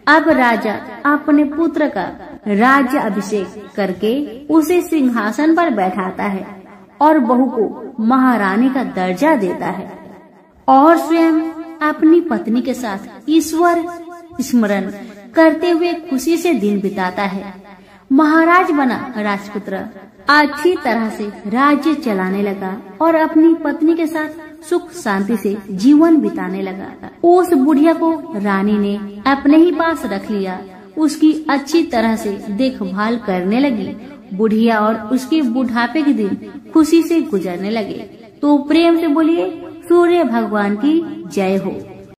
अब राजा अपने पुत्र का राज्य अभिषेक करके उसे सिंहासन पर बैठाता है और बहू को महारानी का दर्जा देता है और स्वयं अपनी पत्नी के साथ ईश्वर स्मरण करते हुए खुशी से दिन बिताता है। महाराज बना राजपुत्र अच्छी तरह से राज्य चलाने लगा और अपनी पत्नी के साथ सुख शांति से जीवन बिताने लगा। उस बुढ़िया को रानी ने अपने ही पास रख लिया, उसकी अच्छी तरह से देखभाल करने लगी। बुढ़िया और उसके बुढ़ापे के दिन खुशी से गुजरने लगे। तो प्रेम से बोलिए सूर्य भगवान की जय हो।